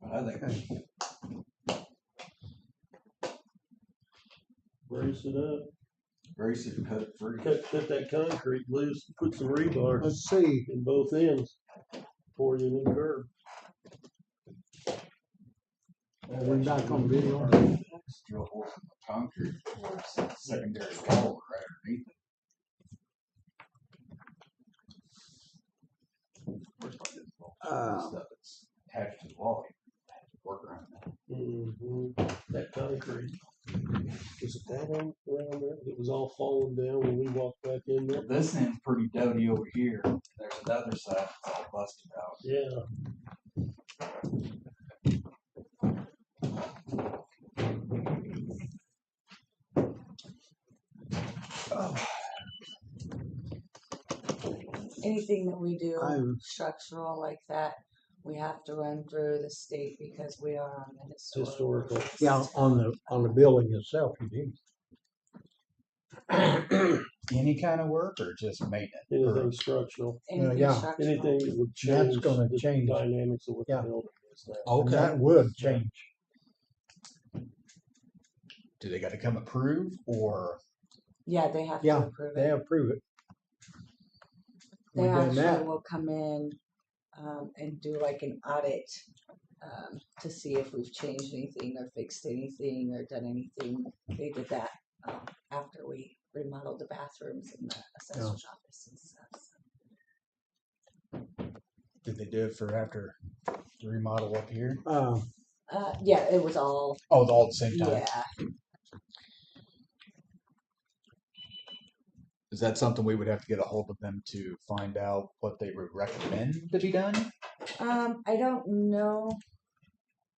I think Brace it up, brace it and cut it free. cut that concrete loose, put some rebar Let's see. in both ends, pour you a new curb. Are we back on video? Drill holes in the concrete towards the secondary wall right underneath it. Worst part is, well, stuff that's attached to the wall, you have to work around that. That concrete, was it that on around there? It was all falling down when we walked back in there. This end's pretty duddy over here. There's another side that's all busted out. Yeah. Anything that we do I'm- structural like that, we have to run through the state because we are on the Historical. Yeah, on the building itself, you do. Any kind of work or just maintenance? Anything structural, Anything yeah. structural. anything that would That's change gonna the change. dynamics of what Yeah. the building is now. And Okay. that would change. Do they got to come approve or? Yeah, they have Yeah, to approve They it. approve it. They We've done actually that. will come in and do like an audit to see if we've changed anything or fixed anything or done anything. They did that after we remodeled the bathrooms in the assessor's office and stuff. Did they do it for after the remodel up here? Yeah, it was all, Oh, all at the same time. yeah. Is that something we would have to get a hold of them to find out what they would recommend to be done? I don't know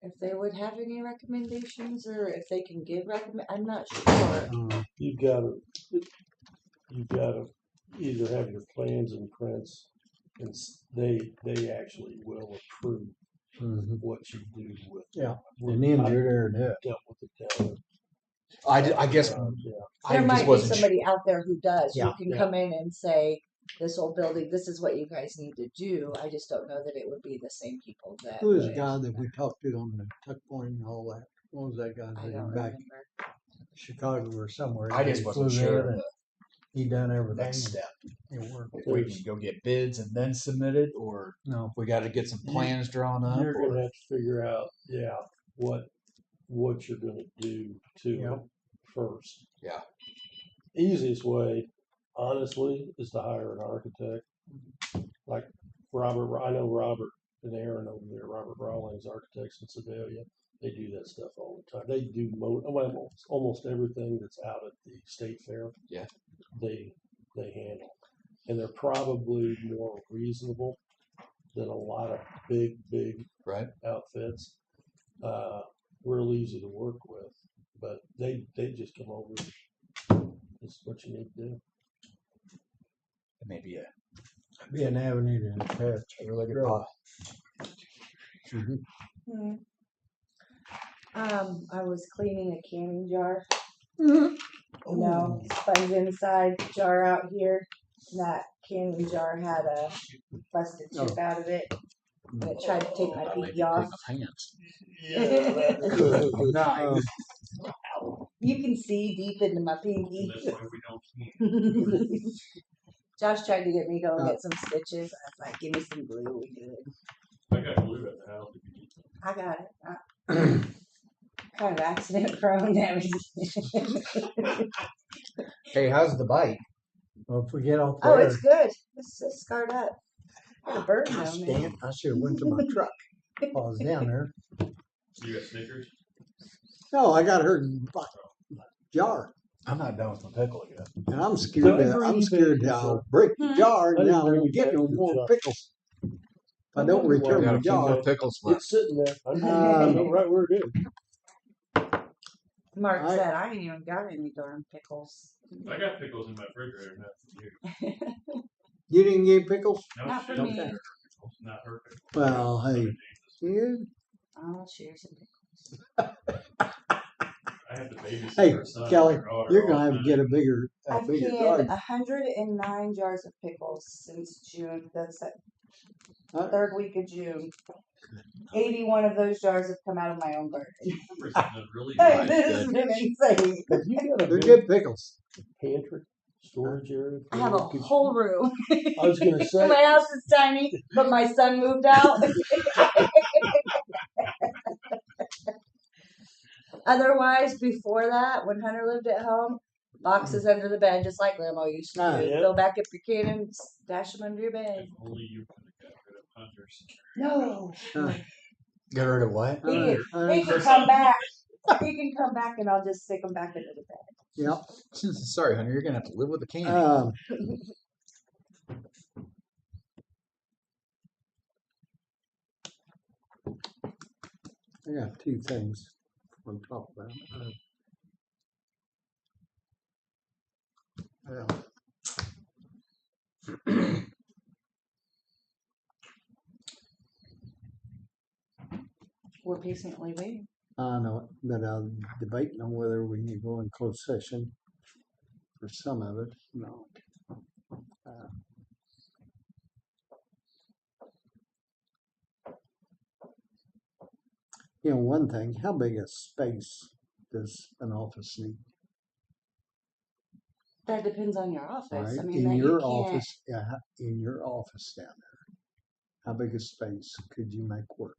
if they would have any recommendations or if they can give I'm not sure. You've gotta either have your plans and prints, and they actually will approve what you do with. Yeah, an engineer did. Dealt with the town. I guess Yeah. I There just might be wasn't. somebody out there who does, who Yeah. can Yeah. come in and say, this old building, this is what you guys need to do. I just don't know that it would be the same people that. Who was the would. guy that we talked to on the tuck point and all that? What was that guy's I name? don't Back remember. Chicago or somewhere. I just He wasn't flew sure in and He done everything. next step. It worked. If we can go get bids and then submit it, or No, we got to get some plans drawn up. You're or- gonna have to figure out, what you're gonna do to Yep. it first. Yeah. Easiest way, honestly, is to hire an architect. Like Robert, I know Robert and Aaron over there, Robert Rawlings Architects in Sedalia. They do that stuff all the time. They do almost everything that's out at the state fair. Yeah. They handle, and they're probably more reasonable than a lot of big Right. outfits. Real easy to work with, but they just come over. This is what you need to do. Maybe a be an avenue to attach. really good Really. Hmm. I was cleaning a canning jar. No, sponge inside jar out here. And that canning jar had a busted chip out of it. And it tried to take my pinky off. pants. Nice. You can see deep into my pinky. That's why we don't. Josh tried to get me to go and get some stitches. I was like, give me some glue. We good. I got glue at the house. I got it. Kind of accident prone damage. Hey, how's the bike? Well, if we get off Oh, there, it's good. It's scarred up. Got a bird I down there. I should have went to my truck while I was down there. You got Snickers? No, I got her jar, I'm not done with my pickle yet. and I'm scared. I'm scared to break the jar, I and didn't now bring we it get back no to the more truck. pickles. If I don't return We got the a few more jar. pickles left. It's sitting there. I know right where it is. Mark I- said, I ain't even got any darn pickles. I got pickles in my refrigerator, not for you. You didn't get pickles? No, Not she for don't me. get her pickles, not her pickles. Well, hey, you I'll share some pickles. I I have to babysit Hey, our son and Kelly, our daughter you're all gonna have to night. get a bigger I've canned garden. 109 jars of pickles since June. That's the Huh? third week of June. 81 of those jars have come out of my own garden. Numbers have been really Hey, high. this has been insane. Have you got a They're big good pickles. pantry storage area? I have a Could you- whole room. I was gonna say. My house is tiny, but my son moved out. Otherwise, before that, when Hunter lived at home, boxes under the bed, just like Grandma used to Ah, do. yeah. Go back up your cannon, stash them under your bed. If only you could have got rid of hunters. No, Get rid of what? he Uh, can come back. He can come back, and I'll just stick him back into the bed. Yep. Sorry, honey, you're gonna have to live with the candy. I got two things on top of that. Well, We're patiently waiting. I know it, but I'm debating on whether we need to go in closed session for some of it. No. You know, one thing, how big a space does an office need? That depends on your office. Right? I mean, In that your you can't. office, yeah, in your office down there, how big a space could you make work?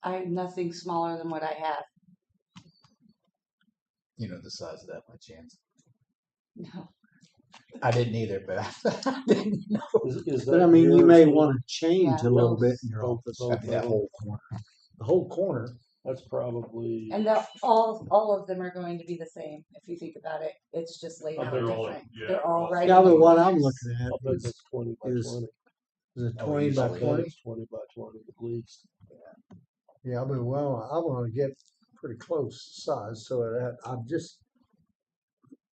I have nothing smaller than what I have. You know the size of that by chance? No. I didn't either, but I didn't know. Is But I that mean, you yours, may Steve? want to change Yeah, a little both. bit in your Both- office. both That of them. whole corner. The whole corner. That's probably. And all of them are going to be the same. If you think about it, it's just laid Oh, out they're all- different. yeah, They're all all right. Yeah, in but the what I'm corners. looking at I bet is, that's 20 by is 20. is it Oh, 20 by usually 20? It's 20 by 20 at least. Yeah, but well, I want to get pretty close size, so that I'm just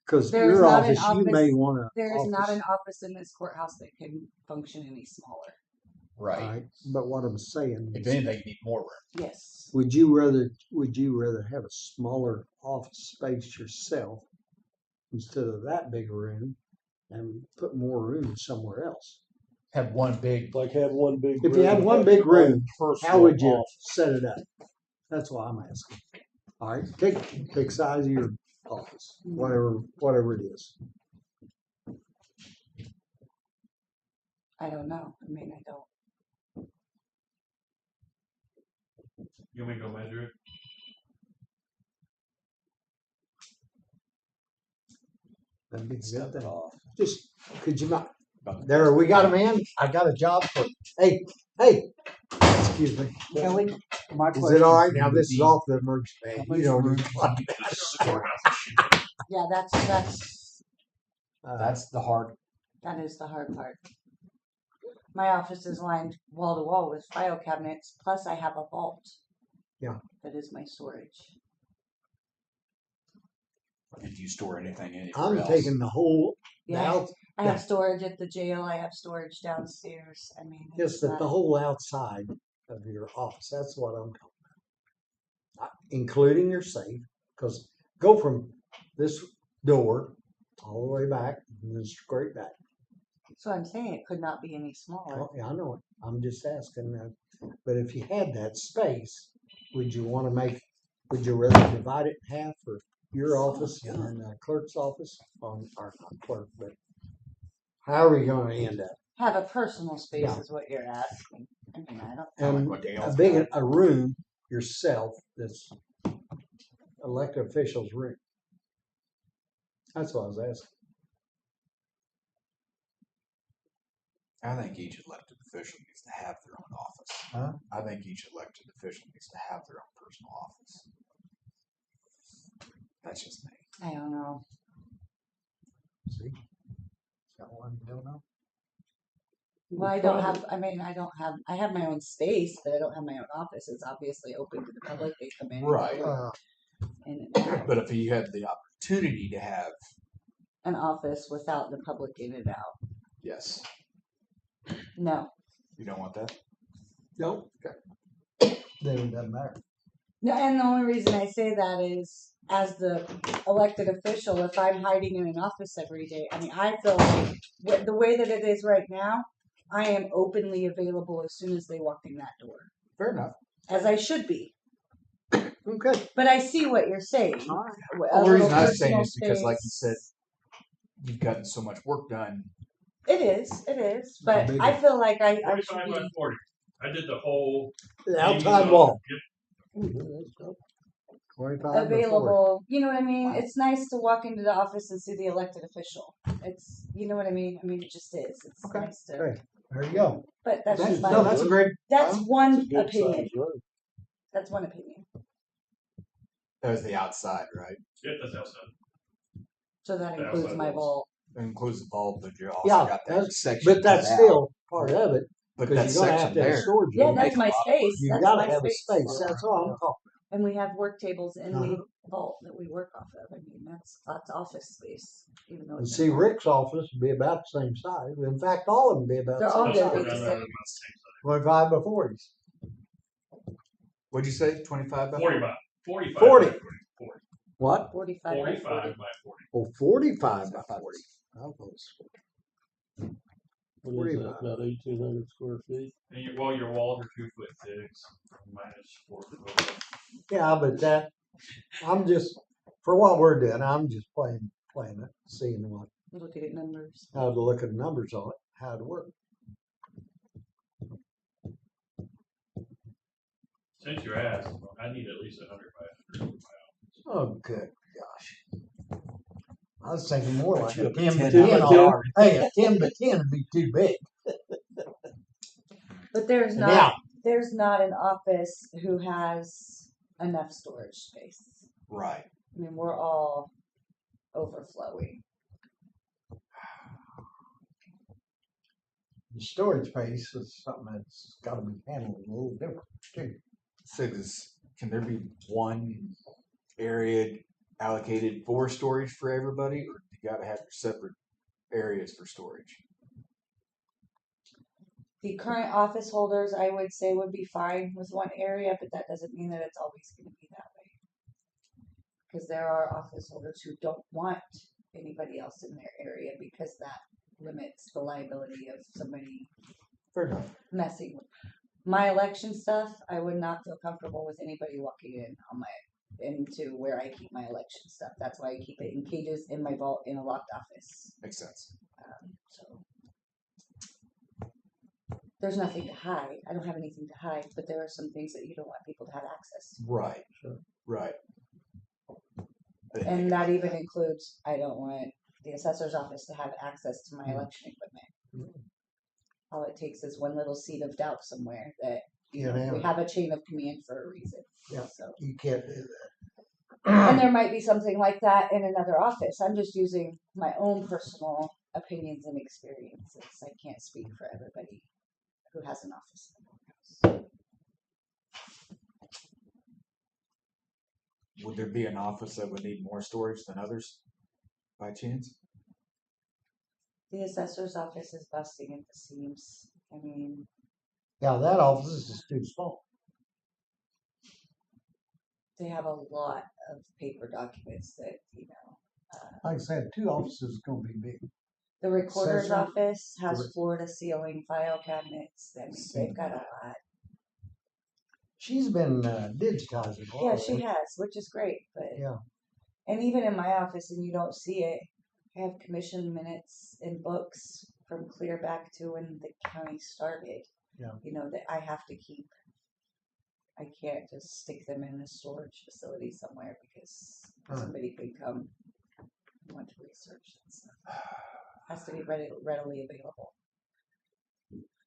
because There's your not an office, you may office- want to. There is not an office in this courthouse that can function any smaller. Right. But what I'm saying If is, anything, you need more room. Yes. would you rather have a smaller office space yourself instead of that big a room and put more room somewhere else? Have one big. Like have one big If you had room, one have big your own room, personal how would you office. set it up? That's what I'm asking. All right, pick size of your office, whatever it is. I don't know. I mean, I don't. You want me to go measure it? That'd be a Step good it thing. off. Just could you not? There, we got a man. I got a job for. Hey, excuse me. Kelly, my Is question. it all right now? would This is be, off the emergency. Man. how You much don't room need. do you need to store? Yeah, that's That's the hard. that is the hard part. My office is lined wall to wall with file cabinets, plus I have a vault. Yeah. That is my storage. Did you store anything anywhere I'm else? taking the whole. Yeah. Out, I have storage at the jail. I have storage downstairs. I mean, just it's the not- whole outside of your office. That's what I'm talking about, including your safe. Because go from this door all the way back and then straight back. So I'm saying it could not be any smaller. Well, yeah, I know it. I'm just asking that. But if you had that space, would you want to make? Would you rather divide it in half for your office and then the clerk's office? Or not clerk, but however you're going to end up. Have a personal space Yeah. is what you're asking. I mean, I don't. Kinda like And what a Dale's big got. a room yourself that's elected officials' room. That's what I was asking. I think each elected official needs to have their own office. Huh? I think each elected official needs to have their own personal office. That's just me. I don't know. See? Got one, you don't know? Well, I don't have. I mean, I don't have. I have my own space, but I don't have my own office. It's obviously open to the public. They come in, Right. in and out. But if you had the opportunity to have, An office without the public in and out. yes, No. you don't want that? No. Okay. Then it doesn't matter. No, and the only reason I say that is, as the elected official, if I'm hiding in an office every day, I mean, I feel like the way that it is right now, I am openly available as soon as they walk in that door, Fair enough. as I should be. Okay. But I see what you're saying. All right. A Well, the reason little I was saying personal is because, like you space. said, you've gotten so much work done. It is. But Big- I feel like I should 45 by be 40. I did the whole. The outside wall. Yep. 25 by 40. available. You know what I mean? Wow. It's nice to walk into the office and see the elected official. It's, you know what I mean? I mean, it just is. It's Okay, nice to. great. There you go. But that's Thank just you. my. No, that's a great. That's It's one a good opinion. sized room. That's one opinion. That was the outside, right? Yep, that's outside. So that The includes outside my walls. vault. It includes the bulb, but you also Yeah, got that that's- section. But that's cut out. still part of it, But because that you're gonna section have to have there. storage. Yeah, room. that's make a my lot of space. You That's gotta my have a space. space, that's all I'm talking And we have work tables in the Uh-huh. vault that we work off of. I mean, that's office space. Even though about. And it's see, Rick's office would be about the same size. In fact, all of them be about They're the all same That's gonna where be size. the they're same. about the same size. 25 by 40s. What'd you say? 25 by 40 by 45 40. by 40. What? 45 by 45 40. by 40. Oh, 45 by 40. What is 45. that? About 1,800 square feet. And your walls are 2 foot 6, minus 4 foot. Yeah, but that, I'm just, for what we're doing, I'm just playing it, seeing what, Looking at numbers. how to look at the numbers on it, how to work. Since you're asked, I need at least 100 by 100 for my office. Oh, good gosh. I was thinking more like You a have 10 by 10 10. hours. Hey, a 10 by 10 would be too big. But there's not Yeah. there's not an office who has enough storage space. Right. I mean, we're all overflowing. The storage space is something that's got to be handled a little different too. So can there be one area allocated for storage for everybody, or you got to have your separate areas for storage? The current office holders, I would say, would be fine with one area, but that doesn't mean that it's always going to be that way. Because there are office holders who don't want anybody else in their area because that limits the liability of somebody Fair enough. messing with my election stuff. I would not feel comfortable with anybody walking in on into where I keep my election stuff. That's why I keep it in cages in my vault in a locked office. Makes sense. So there's nothing to hide. I don't have anything to hide, but there are some things that you don't want people to have access to. Right. Sure. Right. And that even includes, I don't want the assessor's office to have access to my election equipment. All it takes is one little seed of doubt somewhere that we have a chain of command for a reason. Yeah. So. You can't do that. And there might be something like that in another office. I'm just using my own personal opinions and experiences. I can't speak for everybody who has an office in the courthouse. Would there be an office that would need more storage than others, by chance? The assessor's office is busting at the seams. I mean, Yeah, that office is too small. they have a lot of paper documents that, Like I said, 2 offices is going to be big. the recorder's Assessor? office has Correct. floor to ceiling file cabinets. I mean, they've got a lot. She's been digitizing. a lot Yeah, of she it. has, which is great. But Yeah. and even in my office, and you don't see it, I have commission minutes and books from clear back to when the county started. Yeah. That I have to keep. I can't just stick them in a storage facility somewhere because somebody could come and want to research and stuff. Has to be readily available.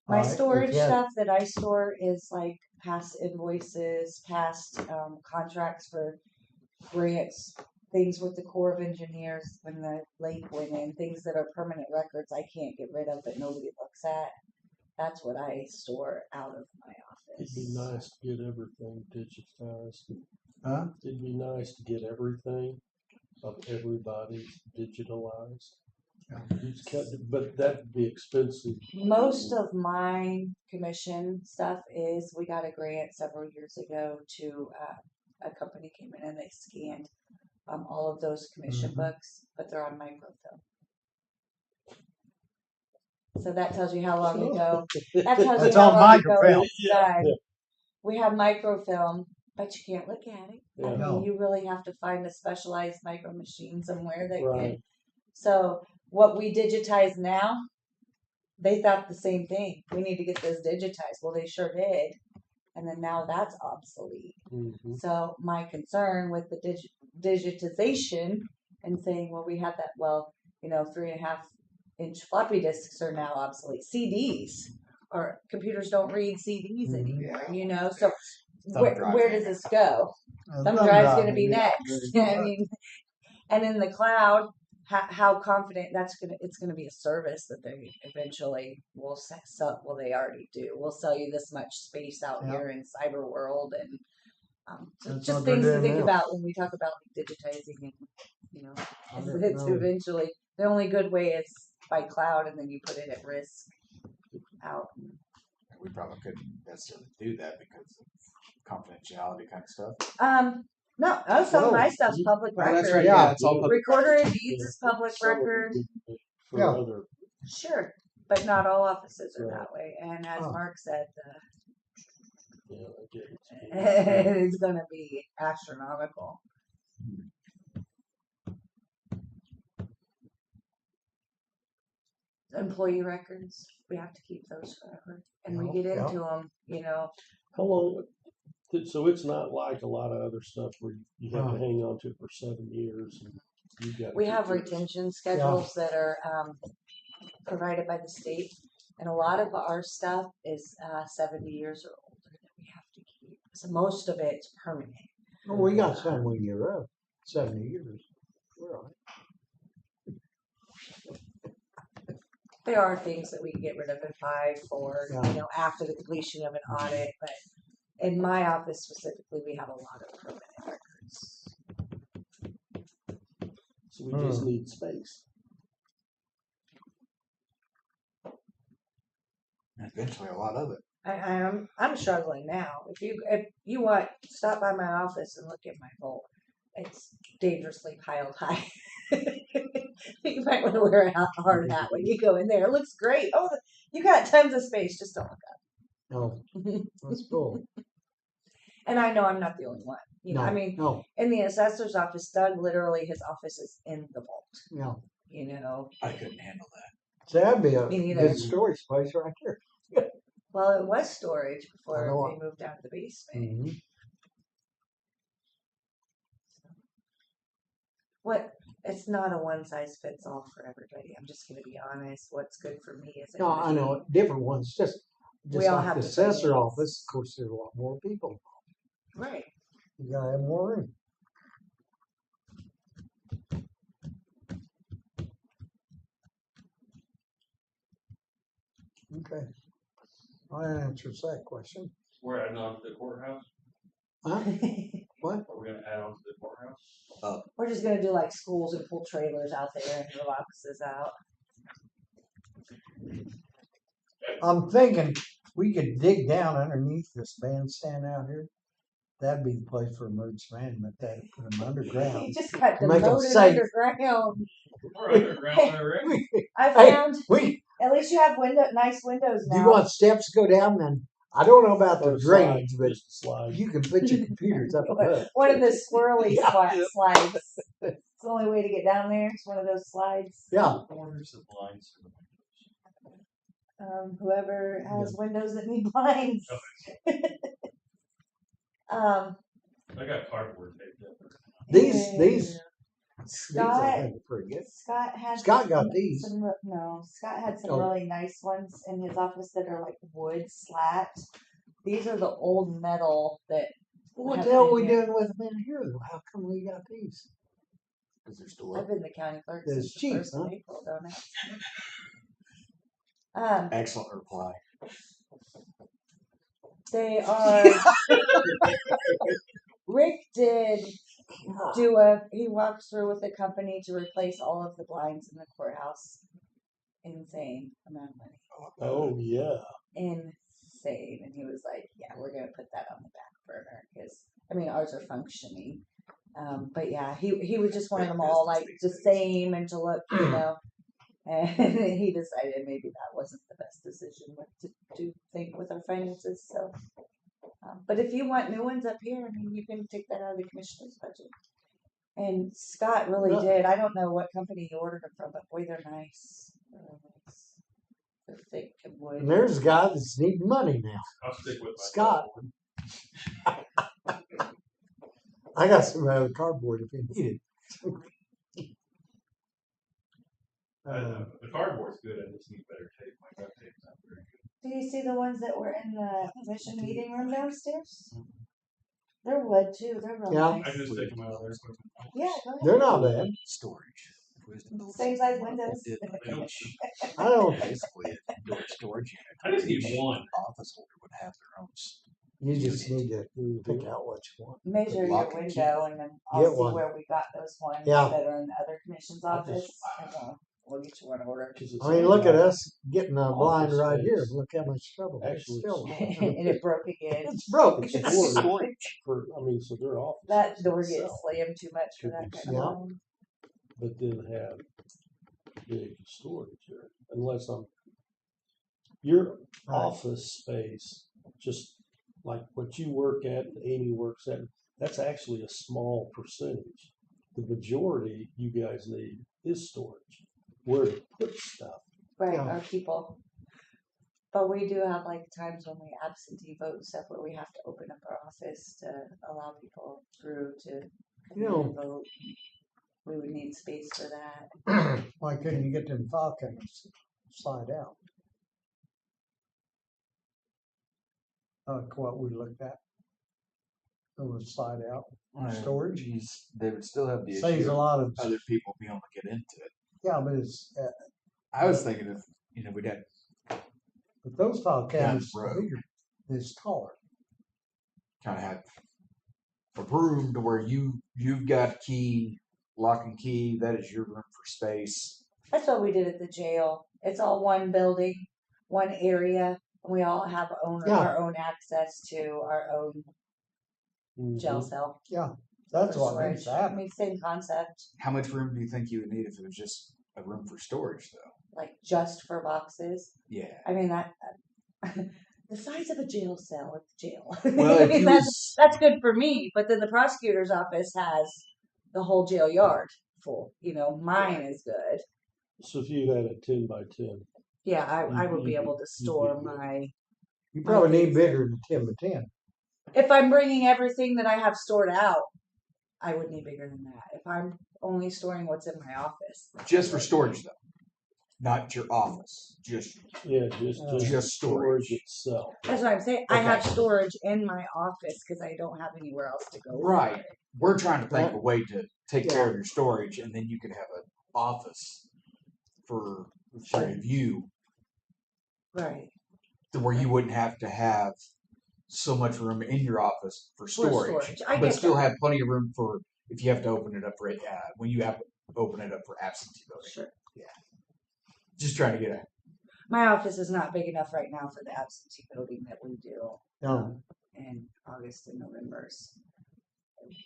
My storage stuff that I store is like past invoices, past contracts for grants, things with the Corps of Engineers when the lake went in, things that are permanent records I can't get rid of that nobody looks at. That's what I store out of my office. It'd be nice to get everything digitized. Huh? It'd be nice to get everything of everybody digitalized. But that'd be expensive. Most of my commission stuff is we got a grant several years ago to a company came in and they scanned all of those commission Mhm. books, but they're on microfilm. So that tells you how long ago. That tells you That's how on long ago microfilm. it was done. We have microfilm, but you can't look at it. I Yeah. mean, No. you really have to find a specialized micro machine somewhere that can. Right. So what we digitize now, they thought the same thing. We need to get this digitized. Well, they sure did. And then now that's obsolete. Mhm. So my concern with the digitization and saying, well, we have that, well, 3.5-inch floppy disks are now obsolete. CDs or computers don't read CDs Mhm. anymore, so Thumb drive where does ain't this go? Thumb Thumb drive's drive going to will be next. very I mean, and in the cloud, how confident it's going to be a service that they eventually will sell. Well, they already do. We'll sell you this much space out Yeah. here in cyber world, and so That's just what they're things to doing think now. about when we talk about digitizing, and I don't it's know. eventually the only good way is by cloud, and then you put it at risk out. We probably couldn't necessarily do that because of confidentiality kind of stuff. No, some of my No. stuff's public Oh, record. that's right. Yeah. Yeah, it's all public. Recorder of Yeah. deeds is public Some of it record. we do for Yeah. other. Sure, but not all offices are Right. that way. And as Oh. Mark said, Yeah, I get it. it's going to be astronomical. Employee records, we have to keep those forever, and we Yeah, get yeah. into them. How long? So it's not like a lot of other stuff where you have to hang on to it for 7 years. And you got. We have retention schedules that are provided by the state, and a lot of our stuff is 70 years or older that we have to keep. So most of it's permanent. Well, we got some when you're up 70 years. We're all right. There are things that we can get rid of in 5 or Yeah. after the completion of an audit, but in my office specifically, we have a lot of permanent records. So we just need space. Eventually, a lot of it. I'm struggling now. If you want, stop by my office and look at my vault. It's dangerously piled high. You might want to wear a hard hat when you go in there. It looks great. Oh, you got tons of space. Just don't look No, up. that's cool. And I know I'm not the only one. No, I mean, no, in the assessor's office, Doug literally his office is in the vault. no. I couldn't handle that. So that'd be a Me neither. good storage place right there. Well, it was storage before I know they moved out to the basement. Mm-hmm. It's not a one size fits all for everybody. I'm just going to be honest. What's good for me is No, I know different ones. Just We all like have the different assessor needs. office. Of course, there's a lot more people. Right. You gotta have more room. Okay, that answers that question. We're adding on to the courthouse. Huh? What? Are we gonna add on to the courthouse? We're just going to do like schools and pull trailers out there and move offices out. I'm thinking we could dig down underneath this bandstand out here. That'd be the place for emergency management. That put them You underground. just got Make 'em demoted safe. underground. We're underground already. I Hey, found at least you have nice windows do you now. want steps to go down? Then I don't know about the Or drainage, slides, but just a slide. you can put your computers up above. One of the swirly Yeah. slides. It's the only way to get down there. It's one of those slides. Yeah. Corners of blinds for the Whoever has windows that need blinds. I got cardboard taped up. These I Scott think are pretty good. had Scott got these. Scott had some Oh. really nice ones in his office that are like wood slat. These are the old metal that. What have the hell are been we here. doing with them in here though? How come we got these? Because they're still I've up. been the county clerk It's since the cheap, 1st of huh? April, don't I? Excellent reply. They are. Rick did he walked through with a company to replace all of the blinds in the courthouse. Insane amount of money. Oh yeah. Insane. And he was like, yeah, we're going to put that on the back burner because I mean, ours are functioning. But yeah, he was just wanted them all like the same and to look, you know. And he decided maybe that wasn't the best decision to do think with our finances. So, but if you want new ones up here, I mean, you can take that out of the commissioner's budget. And Scott really No. did. I don't know what company he ordered them from, but boy, they're nice. Nice. They're thick and wood. And there's a guy that's needing money now. I'll stick with my Scott. I got some other cardboard if you need it. The cardboard's good. I just need better tape. My duct tape's not very good. Do you see the ones that were in the commission meeting room downstairs? They're wood too. They're real Yeah. I nice. just take them out of there. Yeah, go ahead. They're not bad. Storage. Same size windows. I don't. Basically, a indoor storage unit. I just need Each one. office holder would have their own. You just need to pick out what you want. Measure your Lock and key. window, and then I'll Get see one. where we got those ones Yeah. that are in the other commission's I office. just- And, we'll get you one order. 'Cause it's I mean, look at like us getting a blind office right here. space. Look how much trouble. It's Actually, still, And it broke again. it's broke. It's It's storage for, I mean, so their office. That door gets itself, slammed too much for Could that be kind Yeah. of thing. but then have big storage here, unless your office space, just like what you work at and Amy works at, that's actually a small percentage. The majority you guys need is storage, where to put stuff. Right, Yeah. our people. But we do have like times when we absentee vote and stuff where we have to open up our office to allow people through to come in and vote. We would need space for that. Why couldn't you get them file cabinets slide out? Like what we looked at. It would slide out. Storage? Geez, they would still have the Saves issue a of lot of, other people being able to get into it. yeah, but it's, I was thinking if, we'd had but those file cabinets road. are bigger, it's taller. kind of have a room to where you've got key, lock and key. That is your room for space. That's what we did at the jail. It's all one building, one area, and we all have Yeah. our own access to our own jail Mhm. cell. That's for what storage. needs to I happen. mean, same concept, How much room do you think you would need if it was just a room for storage, though? like just for boxes. Yeah. I mean that the size of a jail cell at the jail. Well, I if mean, you that's good for me. But then the prosecutor's office has the whole jail yard full. Mine is good. So if you had a 10 by 10, Yeah, I would be Mhm. able to You'd be store good. my. You probably need things. bigger than 10 by 10. If I'm bringing everything that I have stored out, I would need bigger than that. If I'm only storing what's in my office, Just for storage, though, not your office. Just yeah, just Just storage. itself. that's what I'm saying. I have Okay. storage in my office because I don't have anywhere else to go. right. We're trying to think of a way to take care of your storage, and then you can have an office for you, Right. to where you wouldn't have to have so much room in your office for storage, I but get still that. have plenty of room for if you have to open it up for when you have to open it up for absentee voting. Sure. Just trying to get a My office is not big enough right now for the absentee voting that we do No. in August and November's.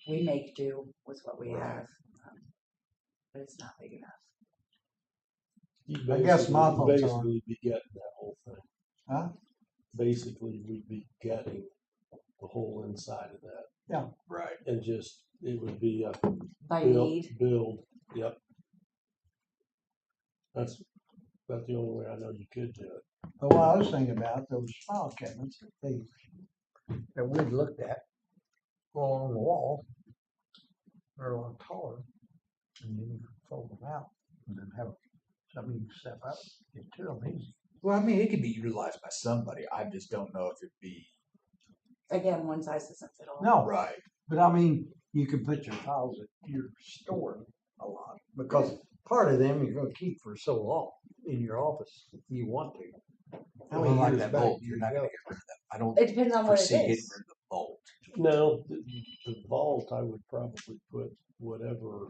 We make do with what we Right. have, but it's not big enough. You I guess my basically- thoughts are- basically be getting that whole thing. Huh? Basically, we'd be gutting the whole inside of that, right. and just it would be a By build. need, Yep. That's about the only way I know you could do it. But what I was thinking about, those file cabinets that we'd looked at, go along the wall, they're a lot taller, and then you can fold them out, and then have something you can step up, get to them easy. Well, I mean, it could be utilized by somebody. I just don't know if it'd be again, one size doesn't fit all. No, right. but I mean, you can put your files that you're storing a lot, because part of them you're gonna keep for so long in your office, if you want to. How many like years that back bolt, do you're you not go? going to get rid of that. I don't It depends on what it foresee getting is. rid of the bolt. No, the vault I would probably put whatever,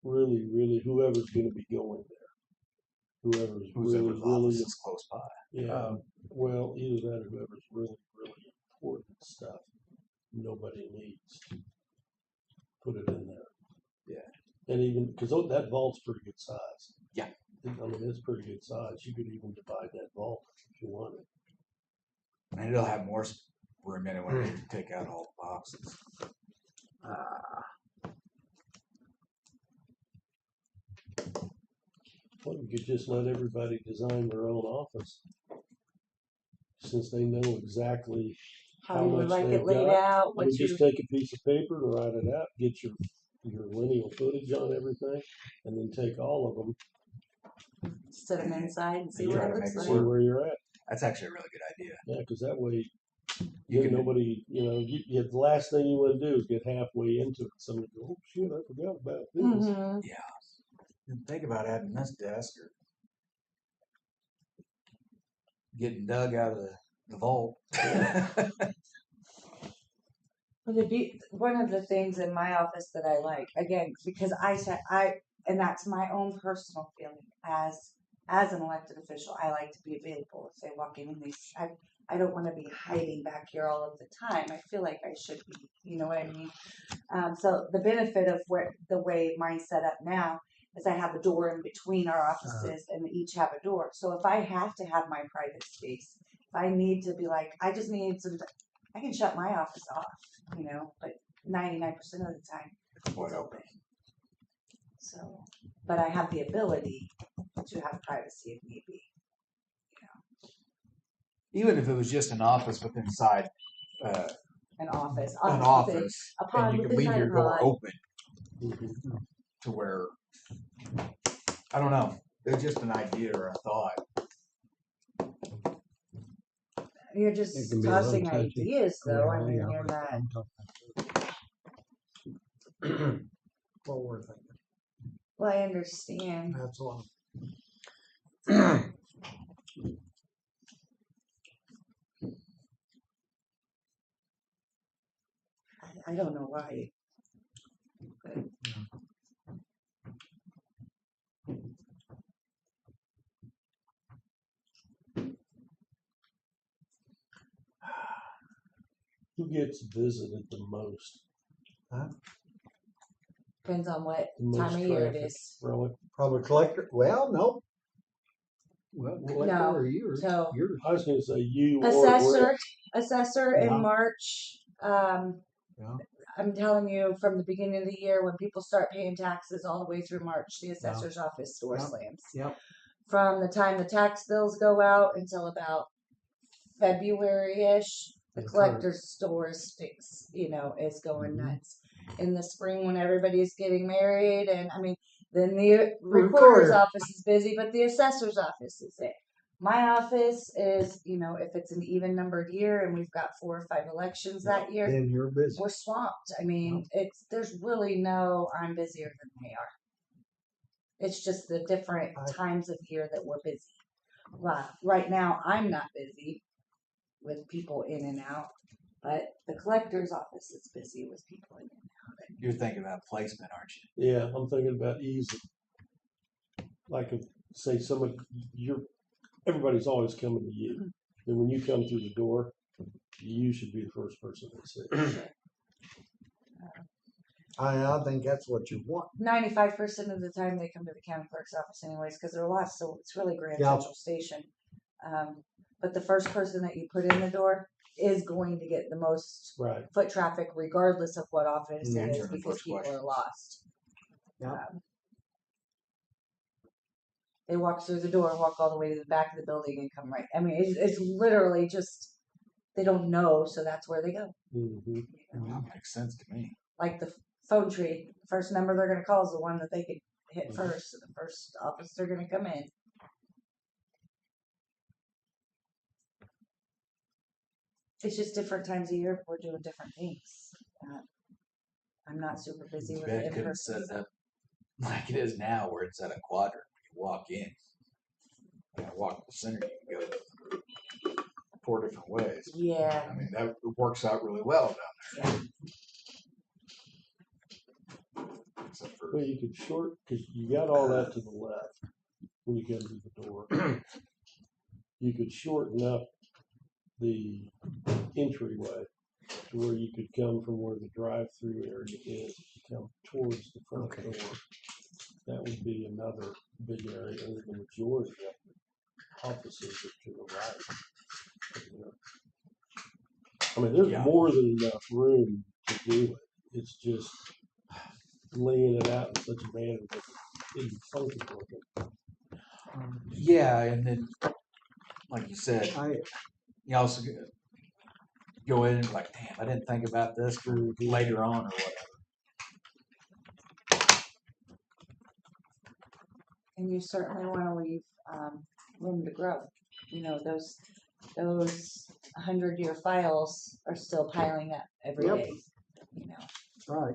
really whoever's going to be going there, whoever's Who's really office is close by. yeah. Well, either that or whoever's really important stuff. nobody needs. Put it in there. Yeah. And even, because that vault's pretty good size. Yeah. I mean, it's pretty good size. You could even divide that vault if you wanted. And it'll have more room in it when you take out all the boxes. Well, you could just let everybody design their own office. Since they know exactly How you would much like they've it laid got. out, You what you, just take a piece of paper and write it out, get your lineal footage on everything, and then take all of them, sit them inside and see You what try it to looks make it see like. work. where you're at. That's actually a really good idea. Yeah, because that way, You then can nobody, the last thing you want to do is get halfway into it. Somebody go, oh shit, I forgot about this. Mm-hmm. think about adding this desk or getting Doug out of the vault. One of the things in my office that I like, again, because and that's my own personal feeling as an elected official, I like to be available if they walk in and I don't want to be hiding back here all of the time. I feel like I should be, you know what I mean? So the benefit of the way mine's set up now is I have a door in between our offices and they each have a door. So if I have to have my private space, if I need to be like, I just need some, I can shut my office off, but 99% of the time it's open. So, but I have the ability to have privacy if need be. Even if it was just an office with inside An office. an office, a pod and you with could leave inside your a door pod. open to where, I don't know, it's just an idea or a thought. You're just It can be a little tossing touchy. ideas, though. I mean, Yeah, you're not. I'm talking. What we're thinking. Well, I understand. That's all. I don't know why. But Who gets visited the most? depends on what The most time of year it traffic, is. Really? Probably collector. Well, no. Well, collector No, or yours. so- Yours. I was going to say you or Assessor Yeah. in March. Yeah. I'm telling you, from the beginning of the year, when people start paying taxes all the way through March, the assessor's office door Yeah. slams. Yep. From the time the tax bills go out until about February-ish, the That's collector's store is going nuts. In the spring, when everybody's getting married, and then the recorder's Recorder. office is busy, but the assessor's office is it. My office is, if it's an even numbered year and we've got 4 or 5 elections that year, Then you're busy. we're swamped. There's really no, I'm busier than they are. It's just the different times of year that we're busy. Right now, I'm not busy with people in and out, but the collector's office is busy with people in and out. You're thinking about placement, aren't you? Yeah, I'm thinking about easy. Like if, say, everybody's always coming to you. Then when you come through the door, you should be the first person they see. I think that's what you want. 95% of the time they come to the county clerk's office anyways because they're lost, so it's really Grand Yeah. Central Station. But the first person that you put in the door is going to get the most Right. foot traffic regardless of what office Yeah. it is Answer the because first people question. are lost. Yeah. They walk through the door, walk all the way to the back of the building and come right. It's literally just, they don't know, so that's where they go. Mm-hmm. That makes sense to me. Like the phone tree, the first number they're going to call is the one that they could hit first, so the first office they're going to come in. It's just different times of year, we're doing different things. I'm not super busy with Bet it. couldn't set it up like it is now, where it's at a quadrant. You walk in, walk to the center, you can go 4 different ways. Yeah. That works out really well down there. Except for Well, you could because you got all that to the left when you come through the door. You could shorten up the entryway to where you could come from where the drive-through area is, come towards the front Okay. door. That would be another big area, and the majority of the offices are to the right. You know. I mean, there's Yeah. more than enough room to do it. It's just laying it out in such a manner that it's funky looking. Yeah, and then, like you said, I, you also go in and like, damn, I didn't think about this for later on or whatever. And you certainly want to leave room to grow. You know, those 100-year files are still piling up every Yep. day. You know, right.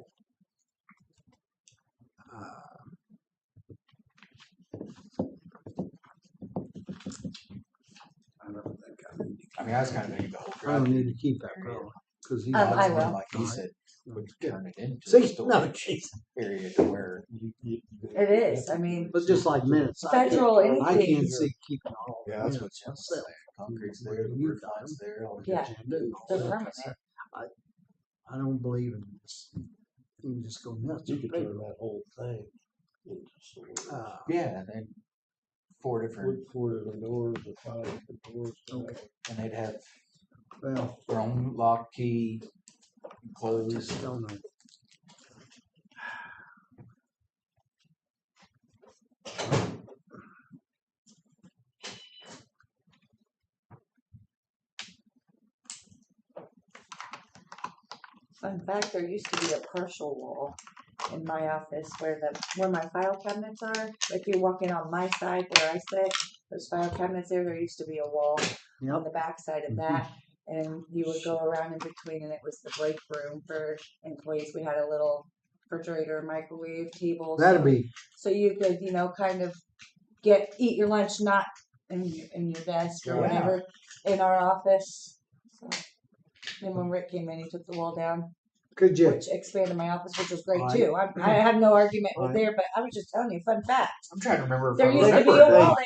I don't think I need to. I mean, I was kind of thinking the whole I don't drive. need to keep that going because he. I That's will. when, like you Alright. said, would turn it into a See, no, storage area to where it is. I mean, but just like minutes. Federal I anything. can't see keeping all. the yeah, that's what minutes Jim was myself. saying. Concrete's there, the roof line's there, all the Yeah, And all they're that. permanent. I don't believe in this. You can just go nuts. You with could paper. turn that whole thing into storage. yeah, and then four different, Four different doors or five different doors. Okay. and they'd have Well, their own lock, key, closed. just don't know. Fun fact: there used to be a partial wall in my office where my file cabinets are. If you walk in on my side where I sit, those file cabinets there used to be a wall on the back side of that. And you would go around in between, and it was the break room for employees. We had a little refrigerator, microwave, table. That'd be So you could, kind of eat your lunch not in your desk or Yeah. whatever in our office. So then when Rick came in, he took the wall down, could you? which expanded my office, which was great Right. too. I have no argument with Right. there, but I was just telling you, fun fact. I'm trying to remember if There I used to be remember a it. wall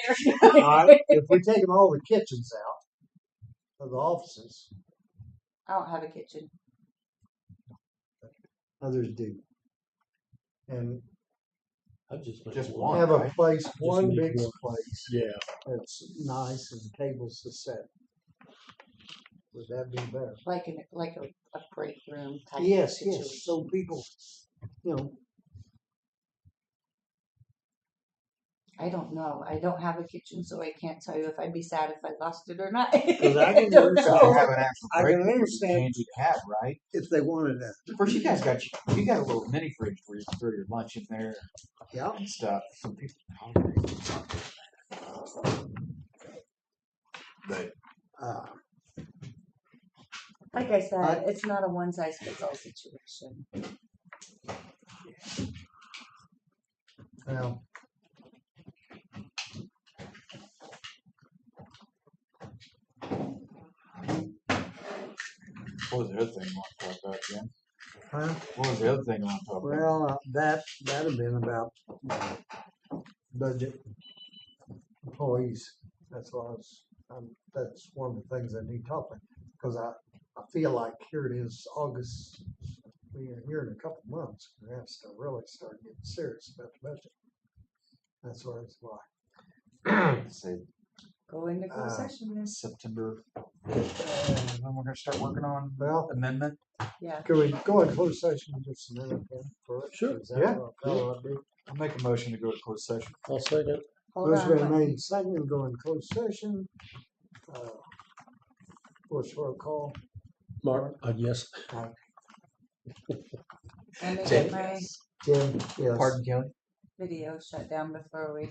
there. All right, if we're taking all the kitchens out of the offices, I don't have a kitchen. others do. And I just make Just one. one. have a right? place, Just one need big one. place Yeah. that's nice and tables to set. Would that be better? Like a break room type Yes, situation. yes, so people, I don't know. I don't have a kitchen, so I can't tell you if I'd be sad if I lost it or not. 'Cause I can don't understand- You know. have an actual I break can room, understand. change you have, right? if they wanted that. Of course, you guys got you got a little mini fridge where you can throw your lunch in there Yeah. and stuff. Some people, but Like I said, it's not a one size fits all situation. Well, what was the other thing you want to talk about, Jim? huh? What was the other thing you want to talk about? Well, that'd have been about budget employees. That's what I was. That's one of the things I need to talk about because I feel like here it is, August. We're here in a couple months. We have to really start getting serious about the budget. That's what it's like. Say Go into closed session then. September. When we're gonna start working on Well, amendment. Yeah. can we go in closed session in just a minute then? Sure. Is that Yeah. what I'll do? I'll make a motion to go to closed session. I'll second. Hold Motion on. been made and seconded, go in closed session. Voice roll call. Mark, yes. Let me Jake. get my Jim, yes. Pardon, Kelly. video shut down before we